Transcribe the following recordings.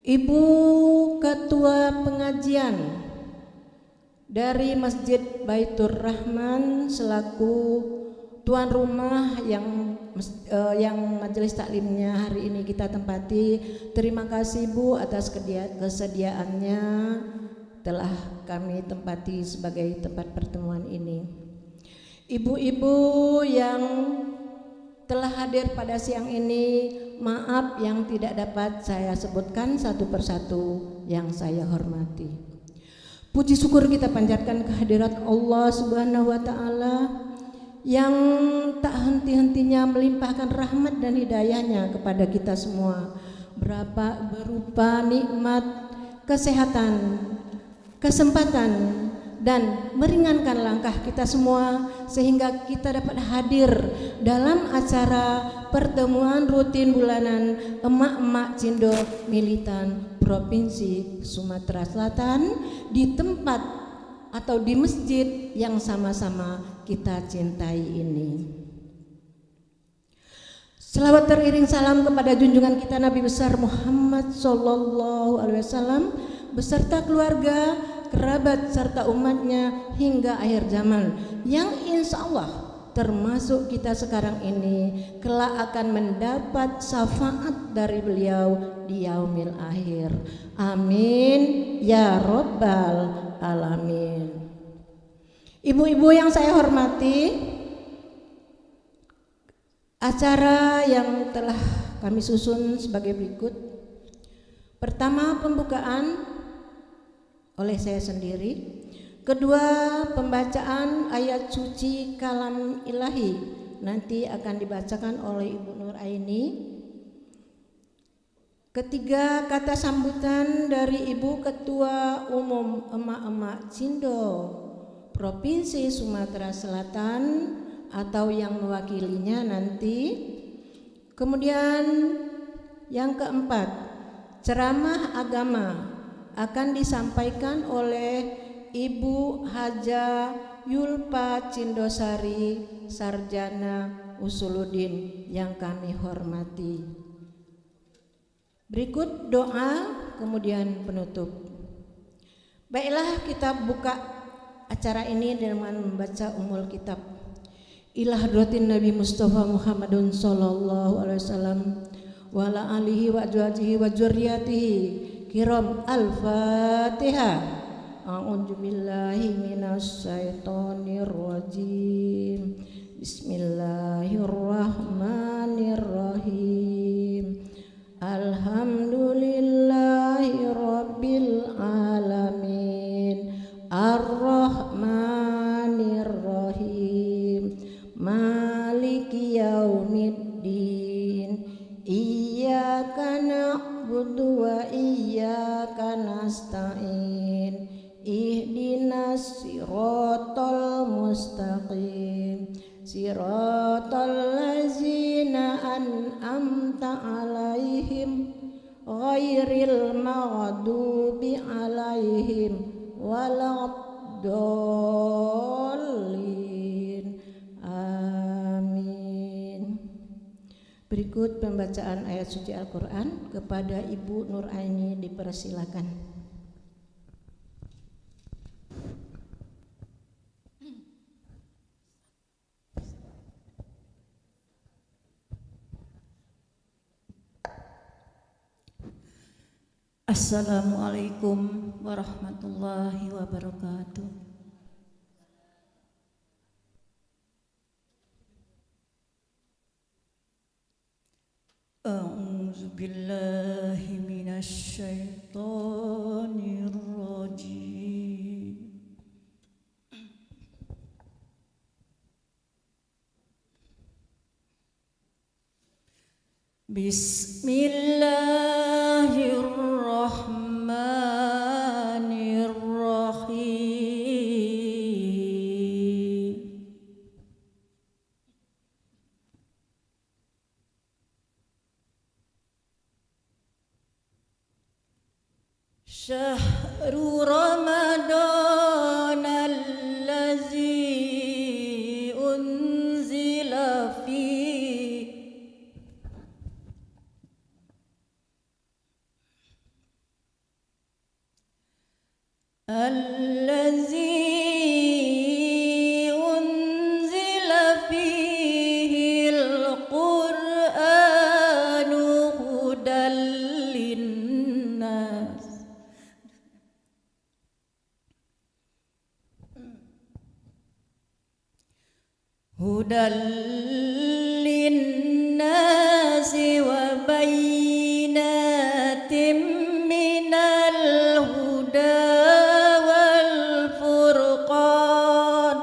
Ibu Ketua Pengajian dari Masjid Baitur Rahman selaku tuan rumah yang majelis taklimnya hari ini kita tempati. Terima kasih Bu atas kesediaannya telah kami tempati sebagai tempat pertemuan ini. Ibu-ibu yang telah hadir pada siang ini, maaf yang tidak dapat saya sebutkan satu persatu yang saya hormati. Puji syukur kita panjatkan kehadirat Allah Subhanahu wa Ta'ala yang tak henti-hentinya melimpahkan rahmat dan hidayahnya kepada kita semua, berupa nikmat kesehatan, kesempatan, dan meringankan langkah kita semua sehingga kita dapat hadir dalam acara pertemuan rutin bulanan emak-emak Cindo Militan Provinsi Sumatera Selatan di tempat atau di masjid yang sama-sama kita cintai ini. Selawat teriring salam kepada junjungan kita Nabi besar Muhammad sallallahu alaihi wasallam beserta keluarga, kerabat serta umatnya hingga akhir zaman, yang insya Allah termasuk kita sekarang ini kelak akan mendapat syafaat dari beliau di yaumil akhir. Amin ya rabbal alamin. Ibu-ibu yang saya hormati, acara yang telah kami susun sebagai berikut. Pertama, pembukaan oleh saya sendiri. Kedua, pembacaan ayat suci kalam ilahi nanti akan dibacakan oleh Ibu Nur Aini. Ketiga, kata sambutan dari Ibu Ketua Umum Emak-emak Cindo Provinsi Sumatera Selatan atau yang mewakilinya nanti. Kemudian yang keempat, ceramah agama akan disampaikan oleh Ibu Haja Yulpa Cindosari Sarjana Usuluddin yang kami hormati. Berikut doa kemudian penutup. Baiklah, kita buka acara ini dengan membaca umul kitab. Ila hadratin Nabi Mustafa Muhammadun sallallahu alaihi wasallam wa ala alihi wa azwajihi wa dzurriyyatihi kiram. Al-Fatihah. A'udzu billahi minasyaitonir rajim. Bismillahirrahmanirrahim. Alhamdulillahi rabbil alamin. Ar-Rahmanir Rahim. Maliki yaumiddin. Iyyaka na'budu wa iyyaka nasta'in. Ihdinas siratal mustaqim. Siratal ladzina an'amta 'alaihim ghairil maghdubi 'alaihim waladdallin. Amin. Berikut pembacaan ayat suci Al-Quran. Kepada Ibu Nur Aini dipersilakan. Assalamualaikum warahmatullahi wabarakatuh. A'udzu billahi minasy syaithanir rajim. Bismillahirrahmanirrahim. Syahrul Ramadan allazi unzila fihi الذي أنزل فيه القرآن هدى للناس وبينات من الهدى والفرقان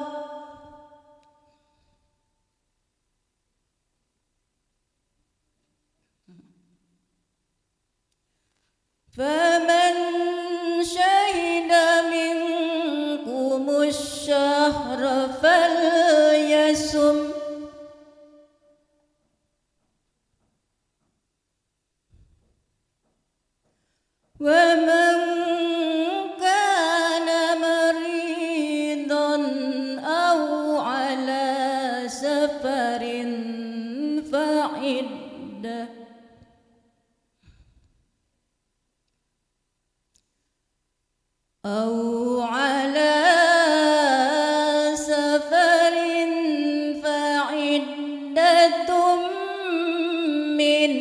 فمن شهد منكم الشهر فليصم ومن كان مريضا أو على سفر فعدة أو على سفر فعدة من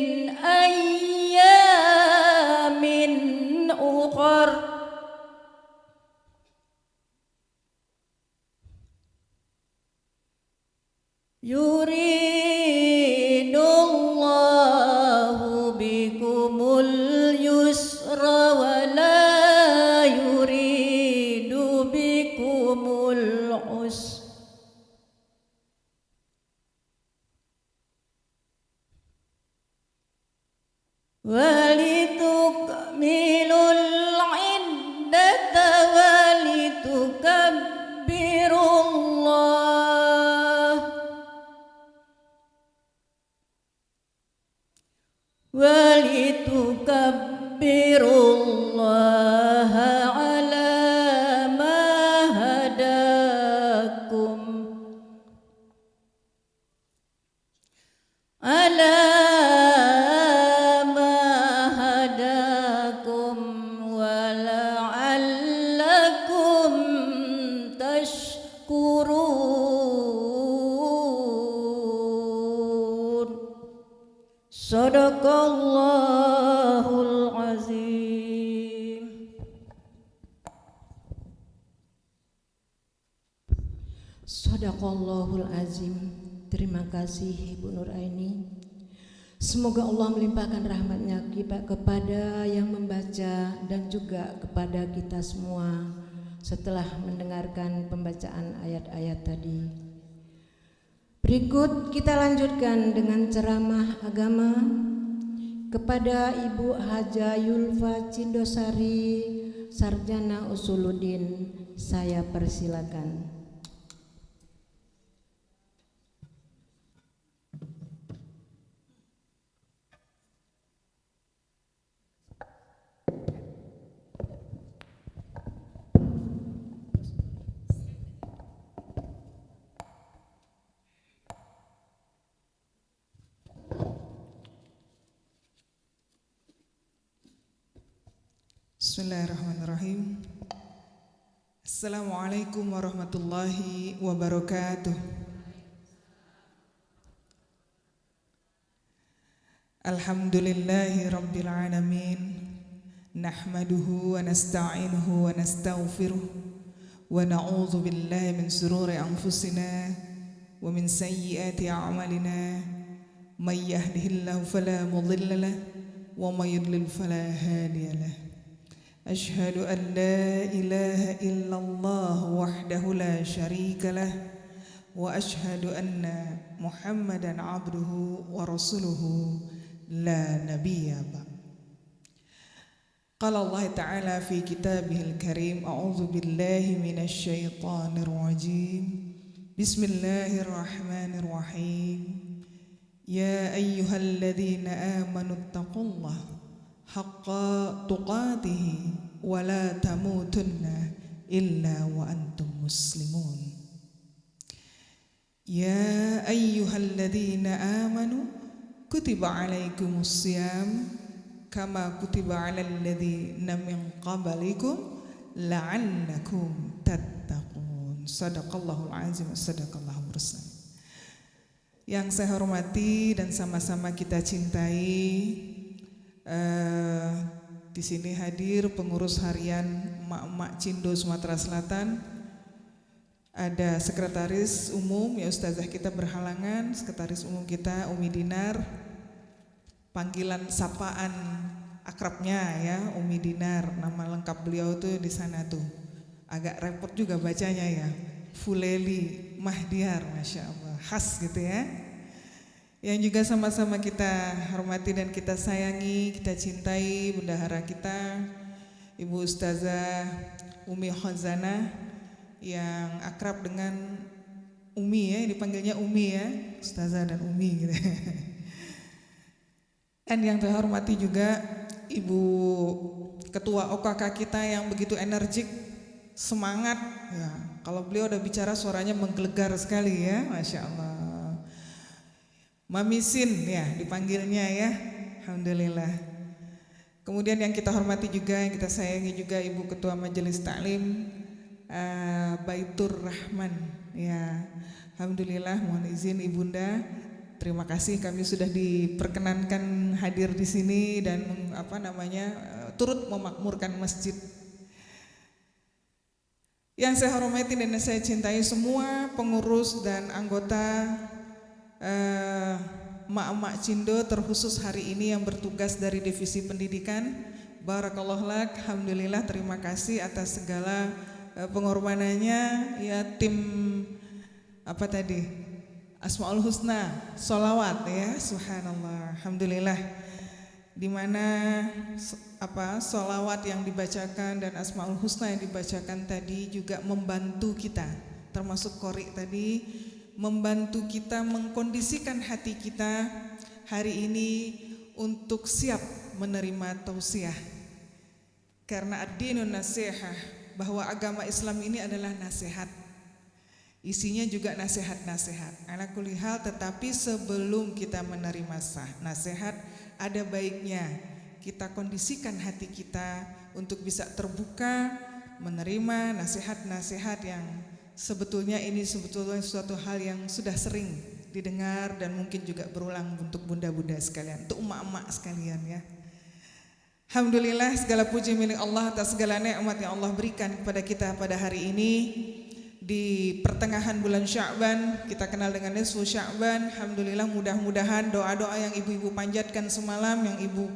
أيام أخر يريد الله بكم اليسر ولا يريد بكم العسر ولتكملوا العدة ولتكبروا الله على ما هداكم ولعلكم تشكرون Sadaqallahul azim. Sadaqallahul azim. Terima kasih Ibu Nur Aini. Semoga Allah melimpahkan rahmatnya kepada yang membaca dan juga kepada kita semua setelah mendengarkan pembacaan ayat-ayat tadi. Berikut kita lanjutkan dengan ceramah agama kepada Ibu Haja Yulfa Cindosari, Sarjana Usuluddin. Saya persilakan. Bismillahirrahmanirrahim. Assalamualaikum warahmatullahi wabarakatuh. Alhamdulillahi rabbil alamin. Nahmaduhu wa nasta'inuhu wa nastaghfiruh wa na'udzu billahi min shururi anfusina wa min sayyiati a'malina. May yahdihillahu fala mudilla lahu wa may yudlil fala hadiya lahu. أشهد أن لا إله إلا الله وحده لا شريك له وأشهد أن محمدا عبده ورسوله لا نبي بعد. قال الله تعالى في كتابه الكريم أعوذ بالله من الشيطان الرجيم بسم الله الرحمن الرحيم يا أيها الذين آمنوا اتقوا الله حق تقاته ولا تموتن إلا وأنتم مسلمون يا أيها الذين آمنوا كتب عليكم الصيام كما كتب على الذين من قبلكم la'allakum tattaqun. Shadaqallahul azim, shadaqallahul rasul. Yang saya hormati dan sama-sama kita cintai, di sini hadir pengurus harian Emak-emak Cindo Sumatera Selatan. Ada sekretaris umum ya Ustazah kita berhalangan, sekretaris umum kita Umi Dinar. Panggilan sapaan akrabnya ya Umi Dinar, nama lengkap beliau tuh di sana tuh. Agak repot juga bacanya ya. Fuleli Mahdiar, Masya Allah, khas gitu ya. Yang juga sama-sama kita hormati dan kita sayangi, kita cintai bendahara kita, Ibu Ustazah Umi Khazanah, yang akrab dengan Umi ya, dipanggilnya Umi ya, Ustazah dan Umi gitu. Dan yang terhormati juga Ibu Ketua OKK kita yang begitu energik, semangat ya. Kalau beliau udah bicara suaranya menggelegar sekali ya, Masya Allah. Mami Sin ya dipanggilnya ya, Alhamdulillah. Kemudian yang kita hormati juga, yang kita sayangi juga Ibu Ketua Majelis Taklim Baitur Rahman ya. Alhamdulillah, mohon izin Ibunda, terima kasih kami sudah diperkenankan hadir di sini dan turut memakmurkan masjid. Yang saya hormati dan saya cintai semua pengurus dan anggota Emak-emak Cindo, terkhusus hari ini yang bertugas dari divisi pendidikan. Barakallahu lak, alhamdulillah, terima kasih atas segala pengorbanannya ya. Tim Asmaul Husna sholawat ya, subhanallah, alhamdulillah, dimana sholawat yang dibacakan dan Asmaul Husna yang dibacakan tadi juga membantu kita, termasuk qori tadi, membantu kita mengkondisikan hati kita hari ini untuk siap menerima tausiah. Karena ad-dinun nasihah, bahwa agama Islam ini adalah nasihat. Isinya juga nasihat-nasihat. Ala kulli hal, tetapi sebelum kita menerima nasihat, ada baiknya kita kondisikan hati kita untuk bisa terbuka menerima nasihat-nasihat yang sebetulnya suatu hal yang sudah sering didengar dan mungkin juga berulang untuk bunda-bunda sekalian, untuk emak-emak sekalian ya. Alhamdulillah, segala puji milik Allah atas segala nikmat yang Allah berikan kepada kita pada hari ini di pertengahan bulan Sya'ban, kita kenal dengan nisfu Sya'ban. Alhamdulillah, mudah-mudahan doa-doa yang ibu-ibu panjatkan semalam, yang ibu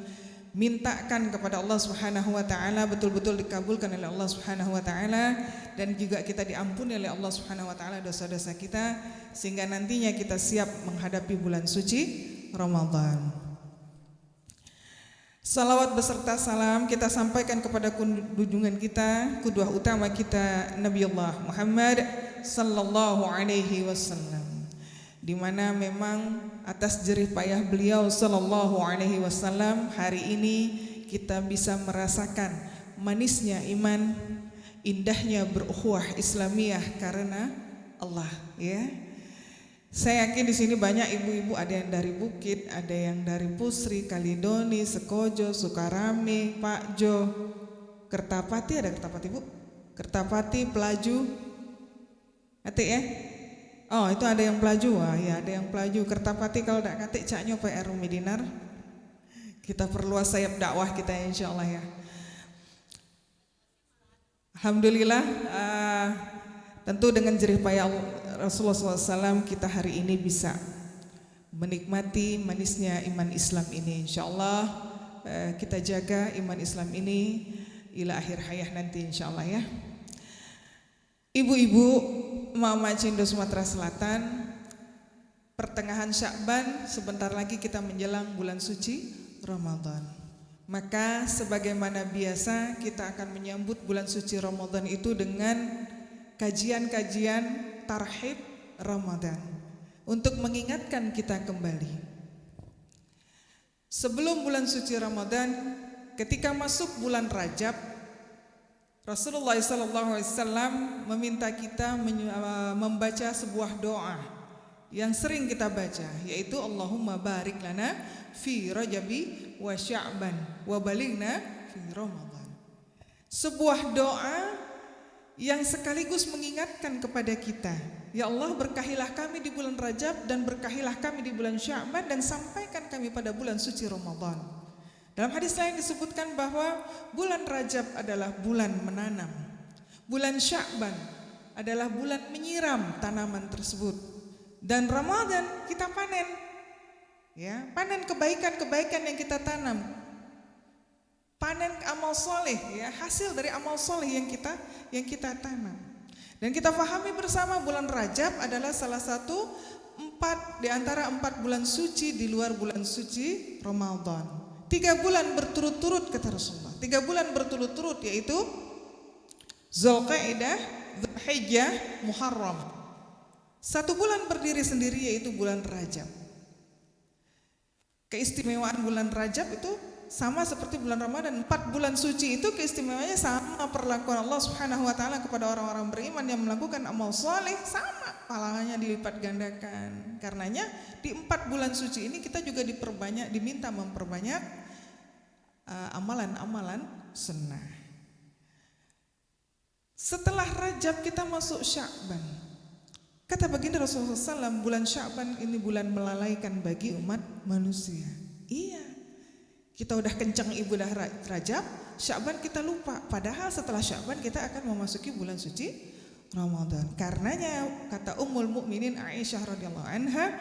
mintakan kepada Allah Subhanahu wa taala betul-betul dikabulkan oleh Allah Subhanahu wa taala, dan juga kita diampuni oleh Allah Subhanahu wa taala dosa-dosa kita, sehingga nantinya kita siap menghadapi bulan suci Ramadan. Salawat beserta salam kita sampaikan kepada junjungan kita, qudwah utama kita, Nabiullah Muhammad sallallahu alaihi wasallam, di mana memang atas jerih payah beliau sallallahu alaihi wasallam hari ini kita bisa merasakan manisnya iman, indahnya berukhuwah Islamiyah karena Allah ya. Saya yakin di sini banyak ibu-ibu, ada yang dari Bukit, ada yang dari Pusri, Kalidoni, Sekojo, Sukarame, Pak Jo, Kertapati, ada Kertapati Bu? Kertapati, Pelaju, Ati ya? Oh itu ada yang Pelaju, wah ya ada yang Pelaju. Kertapati kalau tidak katik caknya PR Umi Dinar. Kita perluas sayap dakwah kita insya Allah ya. Alhamdulillah, tentu dengan jerih payah Rasulullah SAW kita hari ini bisa menikmati manisnya iman Islam ini. Insya Allah kita jaga iman Islam ini ila akhir hayat nanti insya Allah ya. Ibu-ibu, Mama Cindo Sumatera Selatan, pertengahan Sya'ban, sebentar lagi kita menjelang bulan suci Ramadan. Maka sebagaimana biasa kita akan menyambut bulan suci Ramadan itu dengan kajian-kajian tarhib Ramadan untuk mengingatkan kita kembali. Sebelum bulan suci Ramadan, ketika masuk bulan Rajab, Rasulullah SAW meminta kita membaca sebuah doa yang sering kita baca, yaitu Allahumma barik lana fi Rajabi wa Sya'ban wa balighna fi Ramadan. Sebuah doa yang sekaligus mengingatkan kepada kita, ya Allah, berkahilah kami di bulan Rajab dan berkahilah kami di bulan Sya'ban dan sampaikan kami pada bulan suci Ramadan. Dalam hadis lain disebutkan bahwa bulan Rajab adalah bulan menanam, bulan Sya'ban adalah bulan menyiram tanaman tersebut, dan Ramadan kita panen, ya, panen kebaikan-kebaikan yang kita tanam, panen amal soleh, ya, hasil dari amal soleh yang kita tanam. Dan kita pahami bersama bulan Rajab adalah salah satu di antara 4 bulan suci di luar bulan suci Ramadan. 3 bulan berturut-turut kata Rasulullah. 3 bulan berturut-turut yaitu Zulqa'dah, Dzulhijjah, Muharram. 1 bulan berdiri sendiri yaitu bulan Rajab. Keistimewaan bulan Rajab itu sama seperti bulan Ramadan. 4 bulan suci itu keistimewaannya sama, perlakuan Allah Subhanahu wa taala kepada orang-orang beriman yang melakukan amal soleh sama, pahalanya dilipat gandakan. Karenanya di 4 bulan suci ini kita juga diminta memperbanyak amalan-amalan sunnah. Setelah Rajab kita masuk Sya'ban. Kata baginda Rasulullah SAW, bulan Sya'ban ini bulan melalaikan bagi umat manusia. Iya, kita udah kencang ibadah Rajab, Sya'ban kita lupa. Padahal setelah Sya'ban kita akan memasuki bulan suci Ramadan. Karenanya kata Ummul Mukminin Aisyah radhiyallahu anha,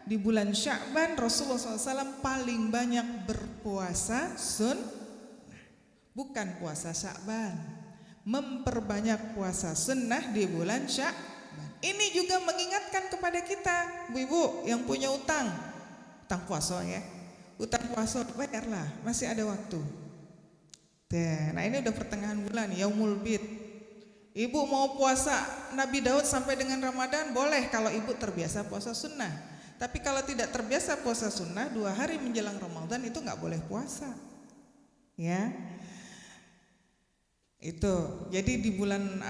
di bulan Sya'ban Rasulullah SAW paling banyak berpuasa sunnah, bukan puasa Sya'ban. Memperbanyak puasa sunnah di bulan Sya'ban. Ini juga mengingatkan kepada kita, ibu-ibu yang punya utang puasa ya. Utang puasa bayarlah, masih ada waktu. Nah ini udah pertengahan bulan, Yaumul Bid. Ibu mau puasa Nabi Daud sampai dengan Ramadan boleh kalau ibu terbiasa puasa sunnah. Tapi kalau tidak terbiasa puasa sunnah, 2 hari menjelang Ramadan itu nggak boleh puasa. Ya, itu. Jadi di bulan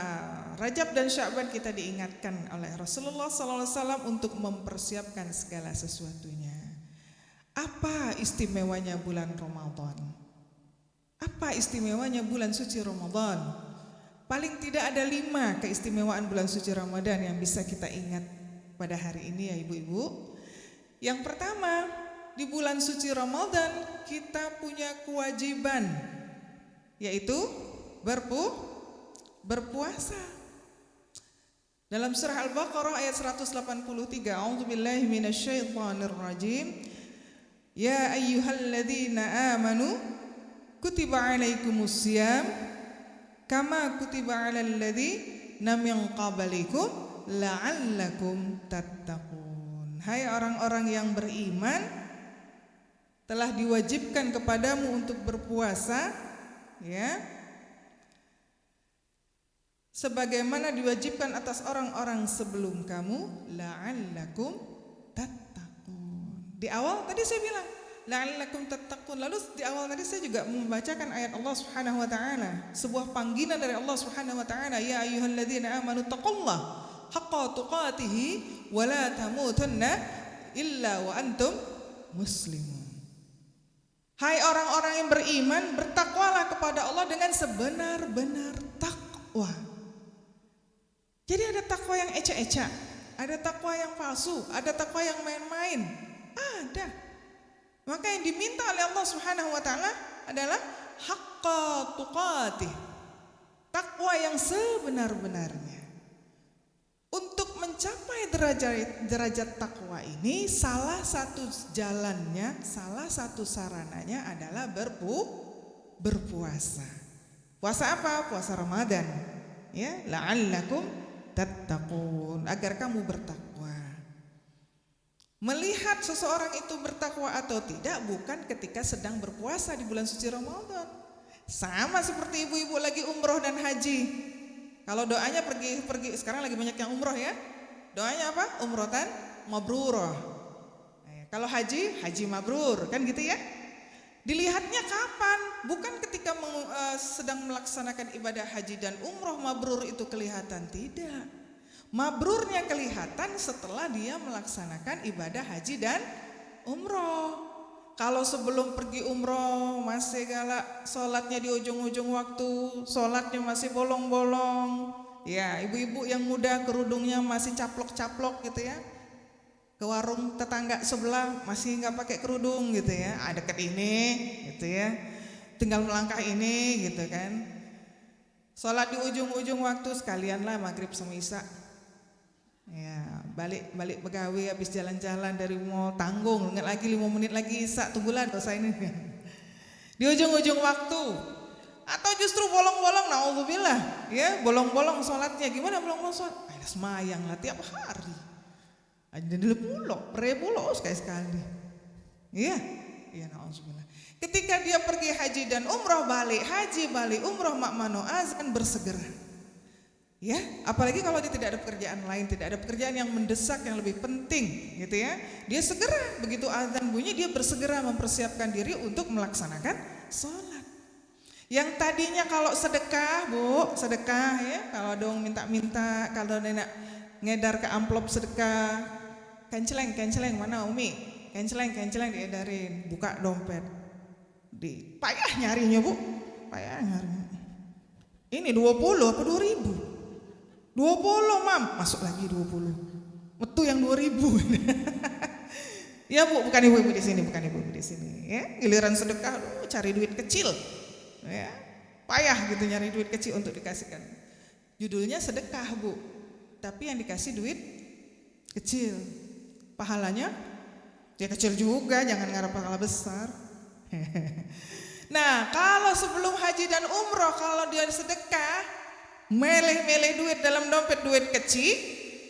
Rajab dan Sya'ban kita diingatkan oleh Rasulullah SAW untuk mempersiapkan segala sesuatunya. Apa istimewanya bulan Ramadan? Apa istimewanya bulan suci Ramadan? Paling tidak ada 5 keistimewaan bulan suci Ramadan yang bisa kita ingat pada hari ini ya ibu-ibu. Yang pertama, di bulan suci Ramadan kita punya kewajiban, yaitu berpuasa. Dalam surah Al-Baqarah ayat 183, A'udzubillahi minasyaitonirrajim. Ya ayyuhalladzina amanu kutiba alaikumus syiyam kama kutiba alal ladzina min qablikum la'allakum tattaqun. Hai orang-orang yang beriman, telah diwajibkan kepadamu untuk berpuasa, ya, sebagaimana diwajibkan atas orang-orang sebelum kamu, la'allakum tattaqun. Di awal tadi saya bilang la'allakum tattaqun. Lalu di awal tadi saya juga membacakan ayat Allah Subhanahu wa taala, sebuah panggilan dari Allah Subhanahu wa taala, ya ayyuhalladzina amanu taqullaha haqqa tuqatih wa la tamutunna illa wa antum muslimun. Hai orang-orang yang beriman, bertakwalah kepada Allah dengan sebenar-benar takwa. Jadi ada takwa yang ecek-ecek, ada takwa yang palsu, ada takwa yang main-main. Ada. Maka yang diminta oleh Allah Subhanahu wa taala adalah haqqa tuqatih, takwa yang sebenar-benarnya. Untuk mencapai derajat takwa ini, salah satu jalannya, salah satu sarananya adalah berpuasa. Puasa apa? Puasa Ramadan. Ya, la'allakum tattaqun, agar kamu bertakwa. Melihat seseorang itu bertakwa atau tidak bukan ketika sedang berpuasa di bulan suci Ramadan. Sama seperti ibu-ibu lagi umroh dan haji. Kalau doanya pergi, sekarang lagi banyak yang umroh ya. Doanya apa? Umrotan mabrurah. Kalau haji mabrur, kan gitu ya. Dilihatnya kapan? Bukan ketika sedang melaksanakan ibadah haji dan umroh mabrur itu kelihatan, tidak. Mabrurnya kelihatan setelah dia melaksanakan ibadah haji dan umroh. Kalau sebelum pergi umroh masih galak sholatnya di ujung-ujung waktu, sholatnya masih bolong-bolong. Ya, ibu-ibu yang muda kerudungnya masih caplok-caplok gitu ya. Ke warung tetangga sebelah masih nggak pakai kerudung gitu ya. Deket ini gitu ya. Tinggal melangkah ini gitu kan. Sholat di ujung-ujung waktu sekalianlah maghrib sama isya. Ya, balik begawe habis jalan-jalan dari mall tanggung, ingat lagi 5 menit lagi isya, tunggulah dosa ini. Di ujung-ujung waktu. Atau justru bolong-bolong, naudzubillah, ya, bolong-bolong sholatnya. Gimana bolong-bolong sholat? Ada semayang lah tiap hari. Ada di pulau, prepulau sekali-sekali. Iya, iya, naudzubillah. Ketika dia pergi haji dan umroh, balik haji, balik umroh, makmano azan, bersegera. Ya, apalagi kalau dia tidak ada pekerjaan lain, tidak ada pekerjaan yang mendesak yang lebih penting, gitu ya. Dia segera begitu azan bunyi dia bersegera mempersiapkan diri untuk melaksanakan sholat. Yang tadinya kalau sedekah, Bu, sedekah ya, kalau dong minta-minta, kalau nenek ngedar ke amplop sedekah, kenceleng mana Umi, kenceleng diedarin, buka dompet, payah nyarinya Bu, payah nyarinya. Ini 20 apa 2000? 20 mam, masuk lagi 20. Metu yang 2000. Ya Bu, bukan ibu-ibu di sini, bukan ibu-ibu di sini. Ya, giliran sedekah, cari duit kecil. Ya, payah gitu nyari duit kecil untuk dikasihkan. Judulnya sedekah Bu, tapi yang dikasih duit kecil. Pahalanya ya kecil juga, jangan ngarep pahala besar. Nah, kalau sebelum haji dan umroh, kalau dia sedekah, meleh-meleh duit dalam dompet, duit kecil,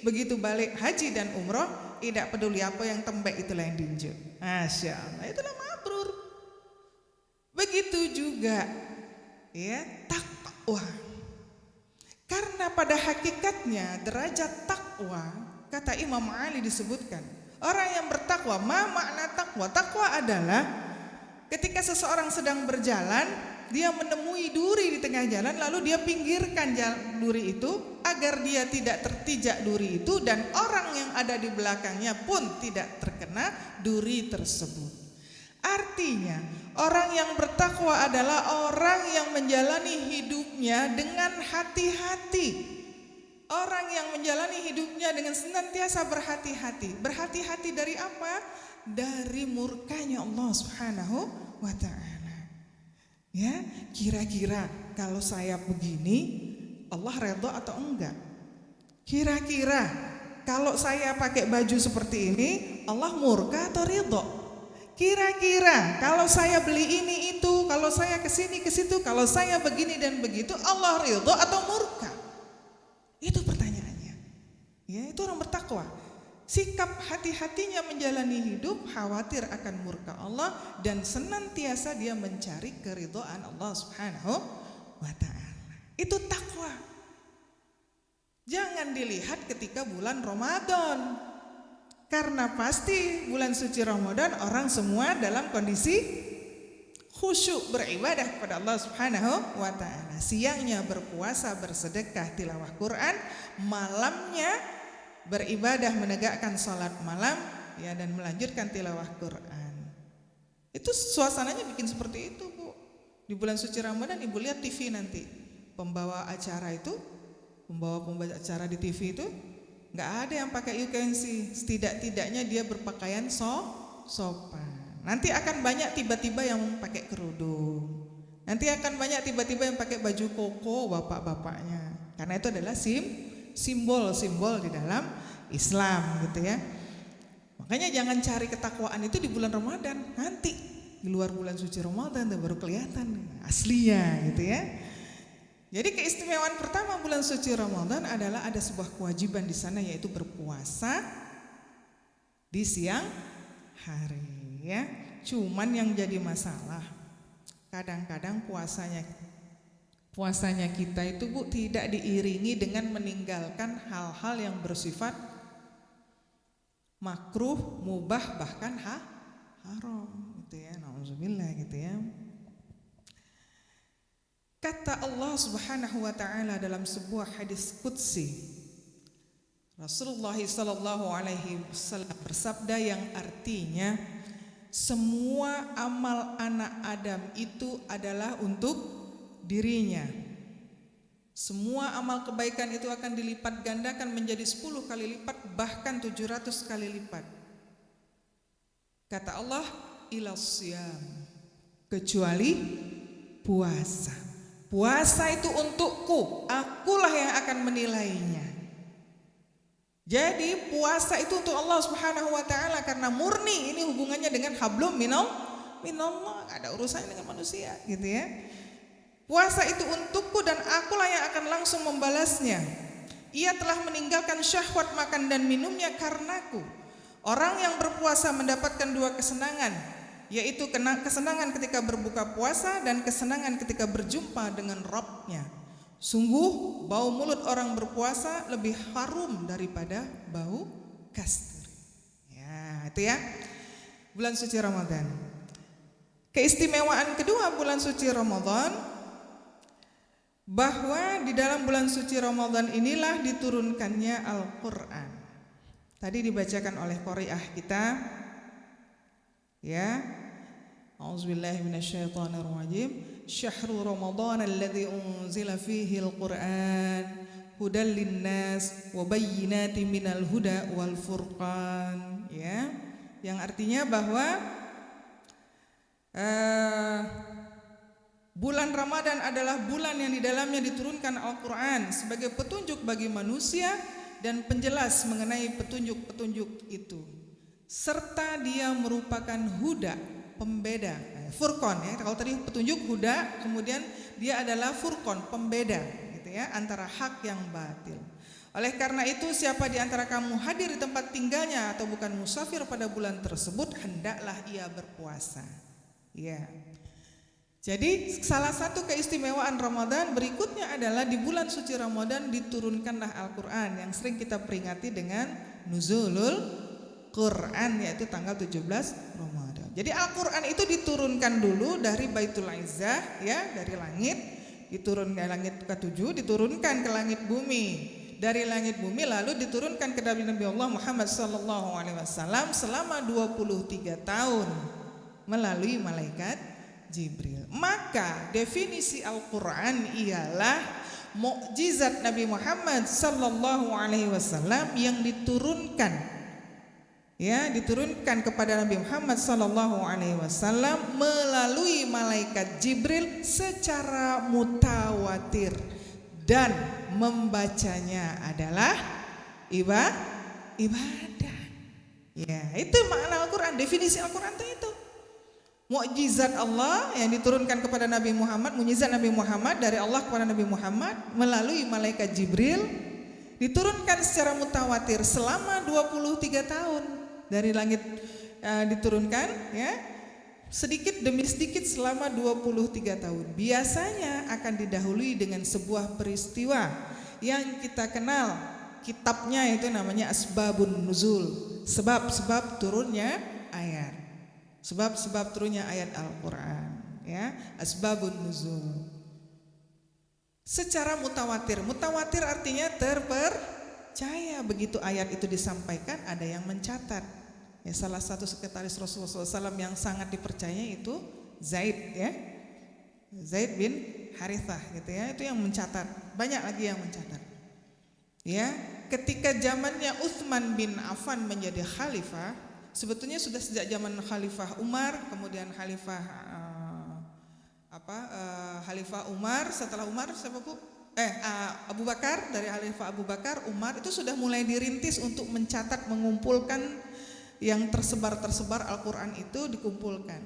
begitu balik haji dan umroh, tidak peduli apa yang tembek, itulah yang diinjak. Masya Allah, itulah mabrur. Begitu juga ya takwa. Karena pada hakikatnya derajat takwa, kata Imam Ali disebutkan, orang yang bertakwa, ma makna takwa? Takwa adalah ketika seseorang sedang berjalan, dia menemui duri di tengah jalan, lalu dia pinggirkan duri itu agar dia tidak tertijak duri itu, dan orang yang ada di belakangnya pun tidak terkena duri tersebut. Artinya orang yang bertakwa adalah orang yang menjalani hidupnya dengan hati-hati. Orang yang menjalani hidupnya dengan senantiasa berhati-hati. Berhati-hati dari apa? Dari murkanya Allah Subhanahu wa ta'ala. Ya, kira-kira kalau saya begini Allah redha atau enggak? Kira-kira kalau saya pakai baju seperti ini Allah murka atau ridha? Kira-kira kalau saya beli ini itu, kalau saya kesini ke situ, kalau saya begini dan begitu, Allah ridha atau murka? Itu pertanyaannya. Ya, itu orang bertakwa. Sikap hati-hatinya menjalani hidup, khawatir akan murka Allah, dan senantiasa dia mencari keridhaan Allah Subhanahu wa ta'ala. Itu takwa. Jangan dilihat ketika bulan Ramadan, karena pasti bulan suci Ramadan orang semua dalam kondisi khusyuk beribadah kepada Allah Subhanahu wa ta'ala. Siangnya berpuasa, bersedekah, tilawah Quran, malamnya beribadah, menegakkan salat malam, ya, dan melanjutkan tilawah Quran. Itu suasananya bikin seperti itu Bu. Di bulan suci Ramadan ibu lihat TV nanti, pembawa acara acara di TV itu nggak ada yang pakai UKNC, setidak-tidaknya dia berpakaian sopan. Nanti akan banyak tiba-tiba yang pakai kerudung. Nanti akan banyak tiba-tiba yang pakai baju koko bapak-bapaknya. Karena itu adalah simbol-simbol di dalam Islam gitu ya. Makanya jangan cari ketakwaan itu di bulan Ramadan. Nanti di luar bulan suci Ramadan baru kelihatan aslinya gitu ya. Jadi keistimewaan pertama bulan suci Ramadan adalah ada sebuah kewajiban di sana, yaitu berpuasa di siang hari ya. Cuman yang jadi masalah kadang-kadang puasanya kita itu Bu tidak diiringi dengan meninggalkan hal-hal yang bersifat makruh, mubah, bahkan haram gitu ya. Nauzubillah gitu ya. Kata Allah Subhanahu wa ta'ala dalam sebuah hadis qudsi, Rasulullah sallallahu alaihi wasallam bersabda yang artinya, semua amal anak Adam itu adalah untuk dirinya. Semua amal kebaikan itu akan dilipat gandakan menjadi 10 kali lipat, bahkan 700 kali lipat. Kata Allah, ilas siyam, kecuali puasa. Puasa itu untukku, akulah yang akan menilainya. Jadi puasa itu untuk Allah Subhanahu wa taala karena murni ini hubungannya dengan hablum minallah, gak ada urusannya dengan manusia gitu ya. Puasa itu untukku dan akulah yang akan langsung membalasnya. Ia telah meninggalkan syahwat makan dan minumnya karenaku. Orang yang berpuasa mendapatkan 2 kesenangan, yaitu kesenangan ketika berbuka puasa dan kesenangan ketika berjumpa dengan Rabb-nya. Sungguh bau mulut orang berpuasa lebih harum daripada bau kasturi. Ya, itu ya. Bulan suci Ramadan. Keistimewaan kedua bulan suci Ramadan, bahwa di dalam bulan suci Ramadan inilah diturunkannya Al-Qur'an. Tadi dibacakan oleh qari'ah kita. Ya. A'udzubillahi minasyaitonirrajim. Syahrul Ramadan alladzi unzila fihi al-Qur'an hudal linnas wa bayyinatin minal huda wal furqan, ya. Yang artinya bahwa bulan Ramadan adalah bulan yang di dalamnya diturunkan Al-Qur'an sebagai petunjuk bagi manusia dan penjelas mengenai petunjuk-petunjuk itu, serta dia merupakan huda, pembeda, furqan ya. Kalau tadi petunjuk huda, kemudian dia adalah furqan, pembeda gitu ya, antara hak yang batil. Oleh karena itu siapa di antara kamu hadir di tempat tinggalnya atau bukan musafir pada bulan tersebut, hendaklah ia berpuasa. Ya. Jadi salah satu keistimewaan Ramadan berikutnya adalah di bulan suci Ramadan diturunkanlah Al-Qur'an yang sering kita peringati dengan Nuzulul Quran, yaitu tanggal 17 Ramadan. Jadi Al-Qur'an itu diturunkan dulu dari Baitul Izzah ya, dari langit, diturunkan langit ke-7, diturunkan ke langit bumi. Dari langit bumi lalu diturunkan ke Nabi Allah Muhammad sallallahu alaihi wasallam selama 23 tahun melalui malaikat Jibril. Maka definisi Al-Qur'an ialah mukjizat Nabi Muhammad sallallahu alaihi wasallam yang diturunkan, ya, diturunkan kepada Nabi Muhammad sallallahu alaihi wasallam melalui malaikat Jibril secara mutawatir, dan membacanya adalah ibadah. Ya, itu makna Al-Qur'an, definisi Al-Qur'an itu. Mukjizat Allah yang diturunkan kepada Nabi Muhammad, mukjizat Nabi Muhammad dari Allah kepada Nabi Muhammad melalui malaikat Jibril, diturunkan secara mutawatir selama 23 tahun dari langit, diturunkan ya, sedikit demi sedikit selama 23 tahun. Biasanya akan didahului dengan sebuah peristiwa yang kita kenal kitabnya, itu namanya Asbabun Nuzul, sebab-sebab turunnya ayat. Sebab-sebab turunnya ayat Al-Qur'an, ya, Asbabun Nuzul. Secara mutawatir. Mutawatir artinya terpercaya. Begitu ayat itu disampaikan ada yang mencatat. Ya, salah satu sekretaris Rasulullah SAW yang sangat dipercaya itu Zaid, ya, Zaid bin Harithah, gitu ya, itu yang mencatat. Banyak lagi yang mencatat. Ya, ketika zamannya Utsman bin Affan menjadi khalifah, sebetulnya sudah sejak zaman Khalifah Umar, kemudian Khalifah Khalifah Umar, setelah Umar siapa Bu? Abu Bakar, dari Khalifah Abu Bakar, Umar itu sudah mulai dirintis untuk mencatat, mengumpulkan yang tersebar Al-Qur'an itu dikumpulkan.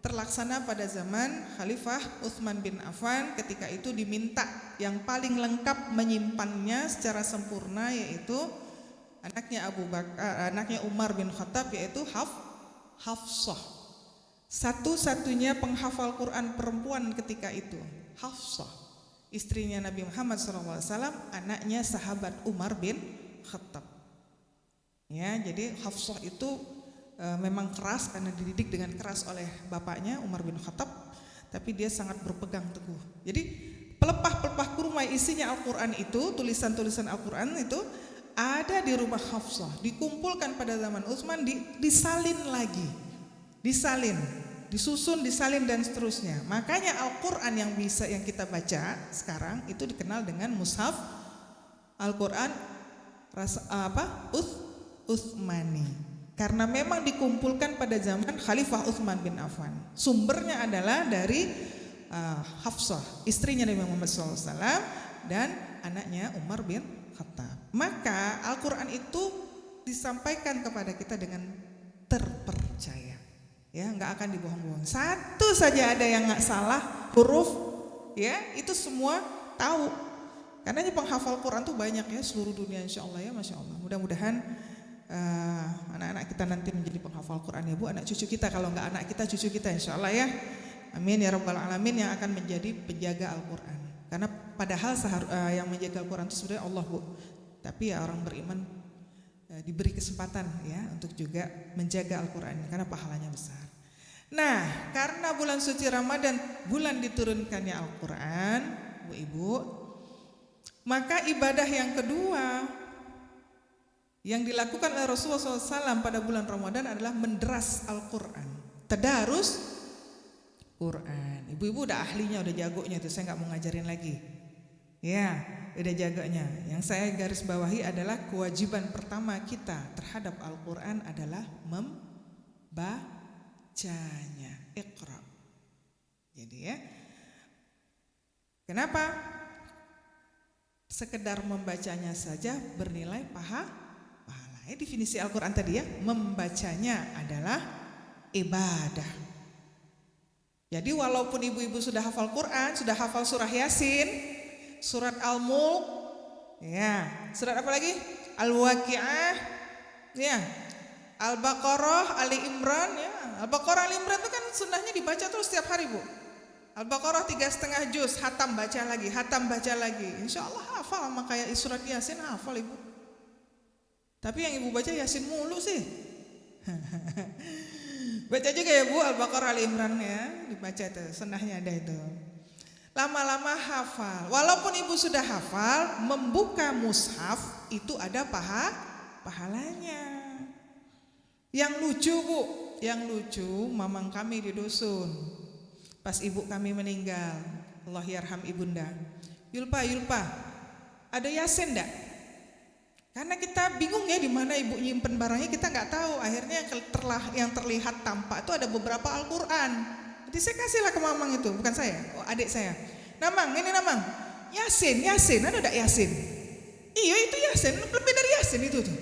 Terlaksana pada zaman Khalifah Utsman bin Affan, ketika itu diminta yang paling lengkap menyimpannya secara sempurna yaitu anaknya Abu Bakar, anaknya Umar bin Khattab, yaitu Hafsah. Satu-satunya penghafal Quran perempuan ketika itu, Hafsah, istrinya Nabi Muhammad SAW, anaknya sahabat Umar bin Khattab. Ya, jadi Hafsah itu memang keras karena dididik dengan keras oleh bapaknya Umar bin Khattab, tapi dia sangat berpegang teguh. Jadi pelepah-pelepah kurma isinya Al-Quran itu, tulisan-tulisan Al-Quran itu ada di rumah Hafsah, dikumpulkan pada zaman Utsman, disalin lagi, disalin, disusun, disalin dan seterusnya. Makanya Al-Qur'an yang kita baca sekarang itu dikenal dengan mushaf Al-Qur'an Utsmani. Karena memang dikumpulkan pada zaman Khalifah Utsman bin Affan. Sumbernya adalah dari Hafsah, istrinya Nabi Muhammad SAW dan anaknya Umar bin Khattab. Maka Al-Qur'an itu disampaikan kepada kita dengan terpercaya. Ya, nggak akan dibohong-bohong. Satu saja ada yang nggak salah huruf, ya itu semua tahu. Karena penghafal Quran tuh banyak ya seluruh dunia, insya Allah ya, masya Allah. Mudah-mudahan anak-anak kita nanti menjadi penghafal Quran ya Bu, anak cucu kita, kalau nggak anak kita cucu kita insya Allah ya. Amin ya rabbal alamin, yang akan menjadi penjaga Al-Quran. Karena padahal yang menjaga Al-Quran itu sebenarnya Allah Bu. Tapi ya orang beriman diberi kesempatan ya untuk juga menjaga Al-Quran karena pahalanya besar. Nah, karena bulan suci Ramadan, bulan diturunkannya Al-Quran, Bu Ibu, maka ibadah yang kedua yang dilakukan oleh Rasulullah SAW pada bulan Ramadan adalah menderas Al-Quran, tadarus Quran. Ibu-ibu udah ahlinya, udah jagonya itu, saya nggak mau ngajarin lagi. Ya, udah jagonya. Yang saya garis bawahi adalah kewajiban pertama kita terhadap Al-Quran adalah membacanya. Iqra. Jadi ya, kenapa? Sekedar membacanya saja bernilai pahala. Definisi Al-Quran tadi ya, membacanya adalah ibadah. Jadi walaupun ibu-ibu sudah hafal Quran, sudah hafal surah Yasin, surat Al-Mulk, ya, surat apa lagi? Al-Waqi'ah, ya, Al-Baqarah, Ali Imran, ya. Al-Baqarah, Ali Imran itu kan sunnahnya dibaca terus setiap hari Bu. Al-Baqarah 3,5 juz, hatam baca lagi, hatam baca lagi. Insya Allah hafal sama kayak surat Yasin, hafal ibu. Tapi yang ibu baca Yasin mulu sih. Baca juga ya Bu Al-Baqarah, Ali Imran ya, dibaca itu, sunnahnya ada itu. Lama-lama hafal. Walaupun ibu sudah hafal, membuka mushaf itu ada pahalanya. Yang lucu Bu, yang lucu mamang kami di dusun. Pas ibu kami meninggal, Allah yarham ibunda. Yulpa, ada Yasin enggak? Karena kita bingung ya di mana ibu nyimpen barangnya, kita nggak tahu. Akhirnya yang terlihat tampak itu ada beberapa Al-Quran. Jadi saya kasihlah ke mamang itu, bukan saya, adik saya. Namang, ini namang, Yasin, ada enggak Yasin? Iya itu Yasin, lebih dari Yasin itu tuh.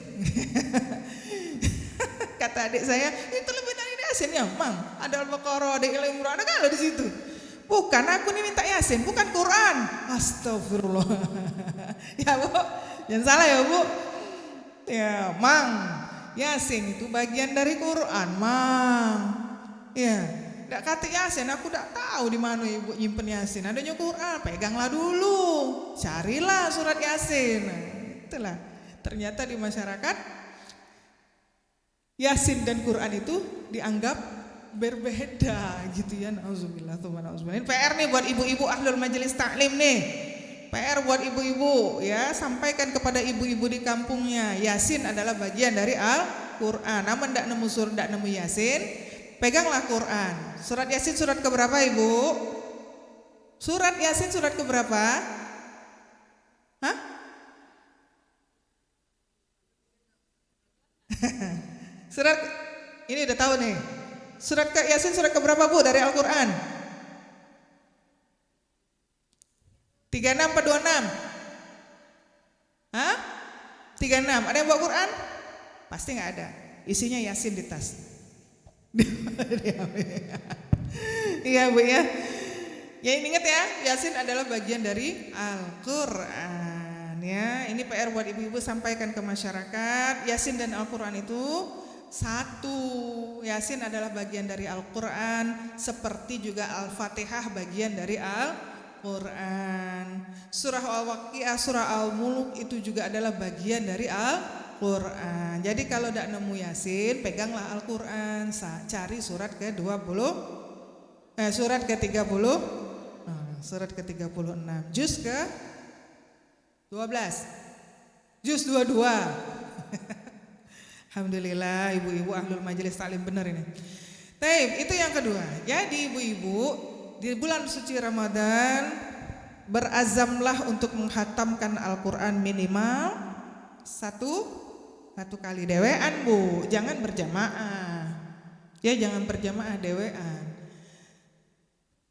Kata adik saya, itu lebih dari Yasin ya, Mang. Ada Al-Baqarah, ada Ali Imran, ada kalau di situ. Bukan, aku nih minta Yasin, bukan Quran. Astagfirullah. Ya Bu, jangan salah ya Bu. Ya, Mang, Yasin itu bagian dari Quran, Mang. Ya, enggak kata Yasin, aku enggak tahu di mana ibu nyimpen Yasin. Adanya Quran, peganglah dulu, carilah surat Yasin. Nah, itulah. Ternyata di masyarakat Yasin dan Quran itu dianggap berbeda gitu ya. Nauzubillah, nauzubillah. Ini PR nih buat ibu-ibu ahlul majelis taklim nih. PR buat ibu-ibu ya, sampaikan kepada ibu-ibu di kampungnya, Yasin adalah bagian dari Al-Quran. Namun tidak nemu surat, tidak nemu Yasin, peganglah Quran. Surat Yasin surat keberapa ibu? Surat Yasin surat keberapa? Hah? Surat ini udah tahu nih. Surat Yasin surat keberapa Bu dari Al-Quran? 36 apa 26? Hah? 36. Ada yang bawa Quran? Pasti nggak ada. Isinya Yasin di tas. Iya Bu ya. Ya ingat ya, Yasin adalah bagian dari Al-Quran ya. Ini PR buat ibu-ibu, sampaikan ke masyarakat. Yasin dan Al-Quran itu satu. Yasin adalah bagian dari Al-Quran, seperti juga Al-Fatihah bagian dari Al-Quran. Surah Al-Waqi'ah, surah Al-Mulk itu juga adalah bagian dari Al-Quran. Jadi kalau tidak nemu Yasin, peganglah Al-Quran, cari surat ke-20, surat ke-30, surat ke-36, juz ke-12, juz 22. Alhamdulillah ibu-ibu ahlul majelis taklim benar ini. Taib, itu yang kedua. Jadi ibu-ibu di bulan suci Ramadan berazamlah untuk menghatamkan Al-Quran minimal satu kali dewean bu, jangan berjamaah. Ya jangan berjamaah, dewean.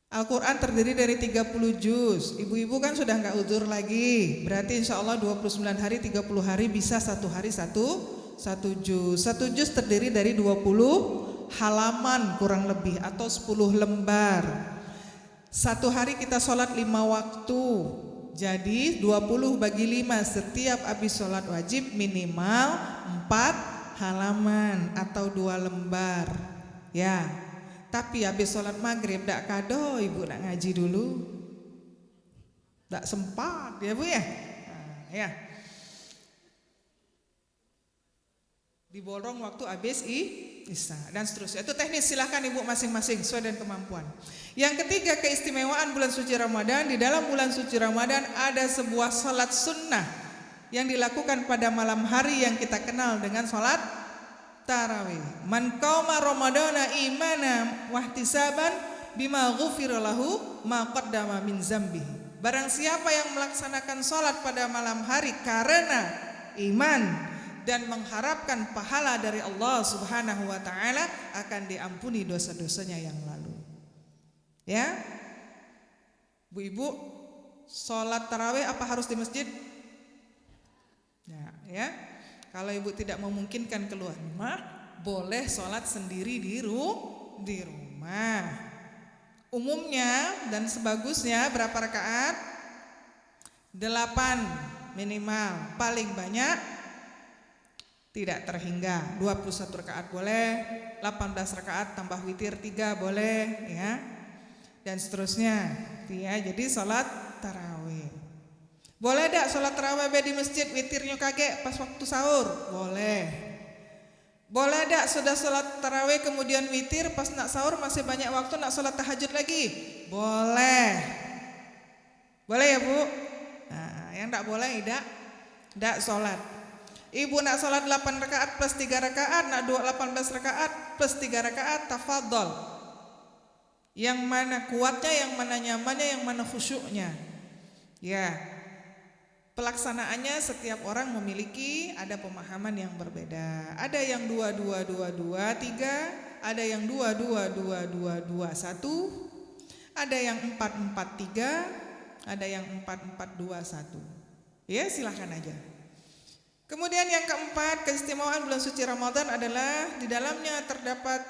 Al-Quran terdiri dari 30 juz. Ibu-ibu kan sudah nggak uzur lagi. Berarti insya Allah 29 hari 30 hari bisa satu hari satu juz. Satu juz terdiri dari 20 halaman kurang lebih atau 10 lembar. Satu hari kita sholat 5 waktu. Jadi 20 bagi 5, setiap habis sholat wajib minimal 4 halaman atau 2 lembar. Ya, tapi habis sholat maghrib dak kado ibu nak ngaji dulu, dak sempat ya bu ya. Nah, ya. Diborong waktu habis isya dan seterusnya. Itu teknis, silahkan ibu masing-masing sesuai dengan kemampuan. Yang ketiga, keistimewaan bulan suci Ramadan. Di dalam bulan suci Ramadan ada sebuah salat sunnah yang dilakukan pada malam hari yang kita kenal dengan salat tarawih. Man qama ramadana imana wahtisaban bima ghufira lahu ma qaddama min zambihi. Barang siapa yang melaksanakan salat pada malam hari karena iman dan mengharapkan pahala dari Allah Subhanahu wa taala, akan diampuni dosa-dosanya yang lalu. Ya. Bu-ibu, salat tarawih apa harus di masjid? Ya. Kalau ibu tidak memungkinkan keluar rumah, boleh salat sendiri di rumah. Umumnya dan sebagusnya berapa rakaat? 8 minimal, paling banyak tidak terhingga. 21 rakaat boleh, 18 rakaat tambah witir 3 boleh, ya. Dan seterusnya. Ya, jadi salat tarawih. Boleh tak salat tarawih di masjid witirnya kagek pas waktu sahur? Boleh. Boleh tak sudah salat tarawih kemudian witir pas nak sahur masih banyak waktu nak salat tahajud lagi? Boleh. Boleh ya bu? Nah, yang tak boleh tidak salat. Ibu nak salat 8 rakaat plus 3 rakaat, nak 18 rakaat plus 3 rakaat, tafadhol. Yang mana kuatnya, yang mana nyamannya, yang mana khusyuknya. Ya. Pelaksanaannya setiap orang memiliki ada pemahaman yang berbeda. Ada yang 2-2-2-2-3, ada yang 2-2-2-2-2-1, ada yang 4-4-3, ada yang 4-4-2-1. Ya, silahkan aja. Kemudian yang keempat, keistimewaan bulan suci Ramadan adalah di dalamnya terdapat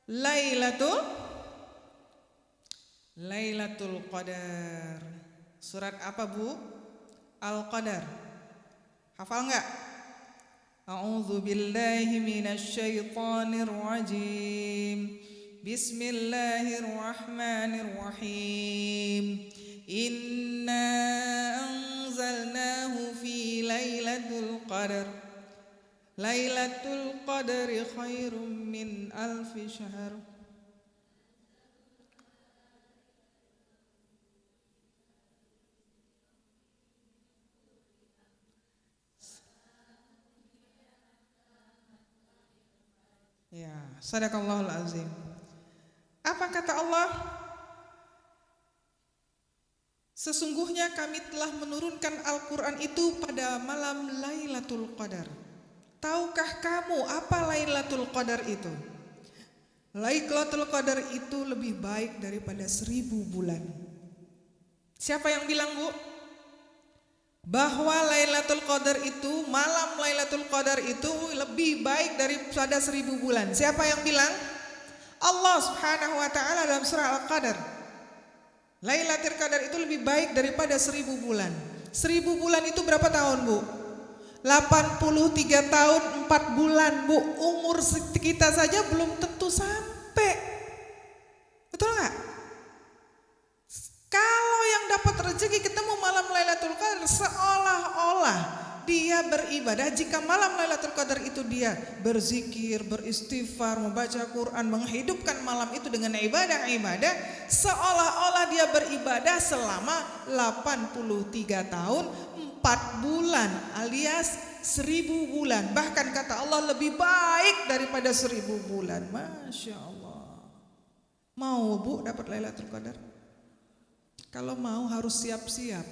Lailatul Qadar. Surat apa bu? Al-Qadar. Hafal enggak? A'udzu billahi minasyaitonir rajim. Bismillahirrahmanirrahim. Inna anzalnahu fi Lailatul Qadar. Lailatul Qadri khairum min alfi syahr. Ya, sadaqallahul azim. Apa kata Allah? Sesungguhnya kami telah menurunkan Al-Quran itu pada malam Lailatul Qadar. Tahukah kamu apa Lailatul Qadar itu? Lailatul Qadar itu lebih baik daripada 1000 bulan. Siapa yang bilang bu? Bahwa Lailatul Qadar itu, malam Lailatul Qadar itu lebih baik daripada 1000 bulan. Siapa yang bilang? Allah Subhanahu wa taala dalam surah Al-Qadar. Lailatul Qadar itu lebih baik daripada 1000 bulan. 1000 bulan itu berapa tahun bu? 83 tahun 4 bulan bu. Umur kita saja belum tentu sampai. Betul nggak? Kalau yang dapat rezeki ketemu malam Lailatul Qadar, seolah-olah dia beribadah. Jika malam Lailatul Qadar itu dia berzikir, beristighfar, membaca Quran, menghidupkan malam itu dengan ibadah-ibadah, seolah-olah dia beribadah selama 83 tahun 4 bulan alias 1000 bulan. Bahkan kata Allah lebih baik daripada 1000 bulan. Masya Allah. Mau Bu dapat Lailatul Qadar? Kalau mau harus siap-siap.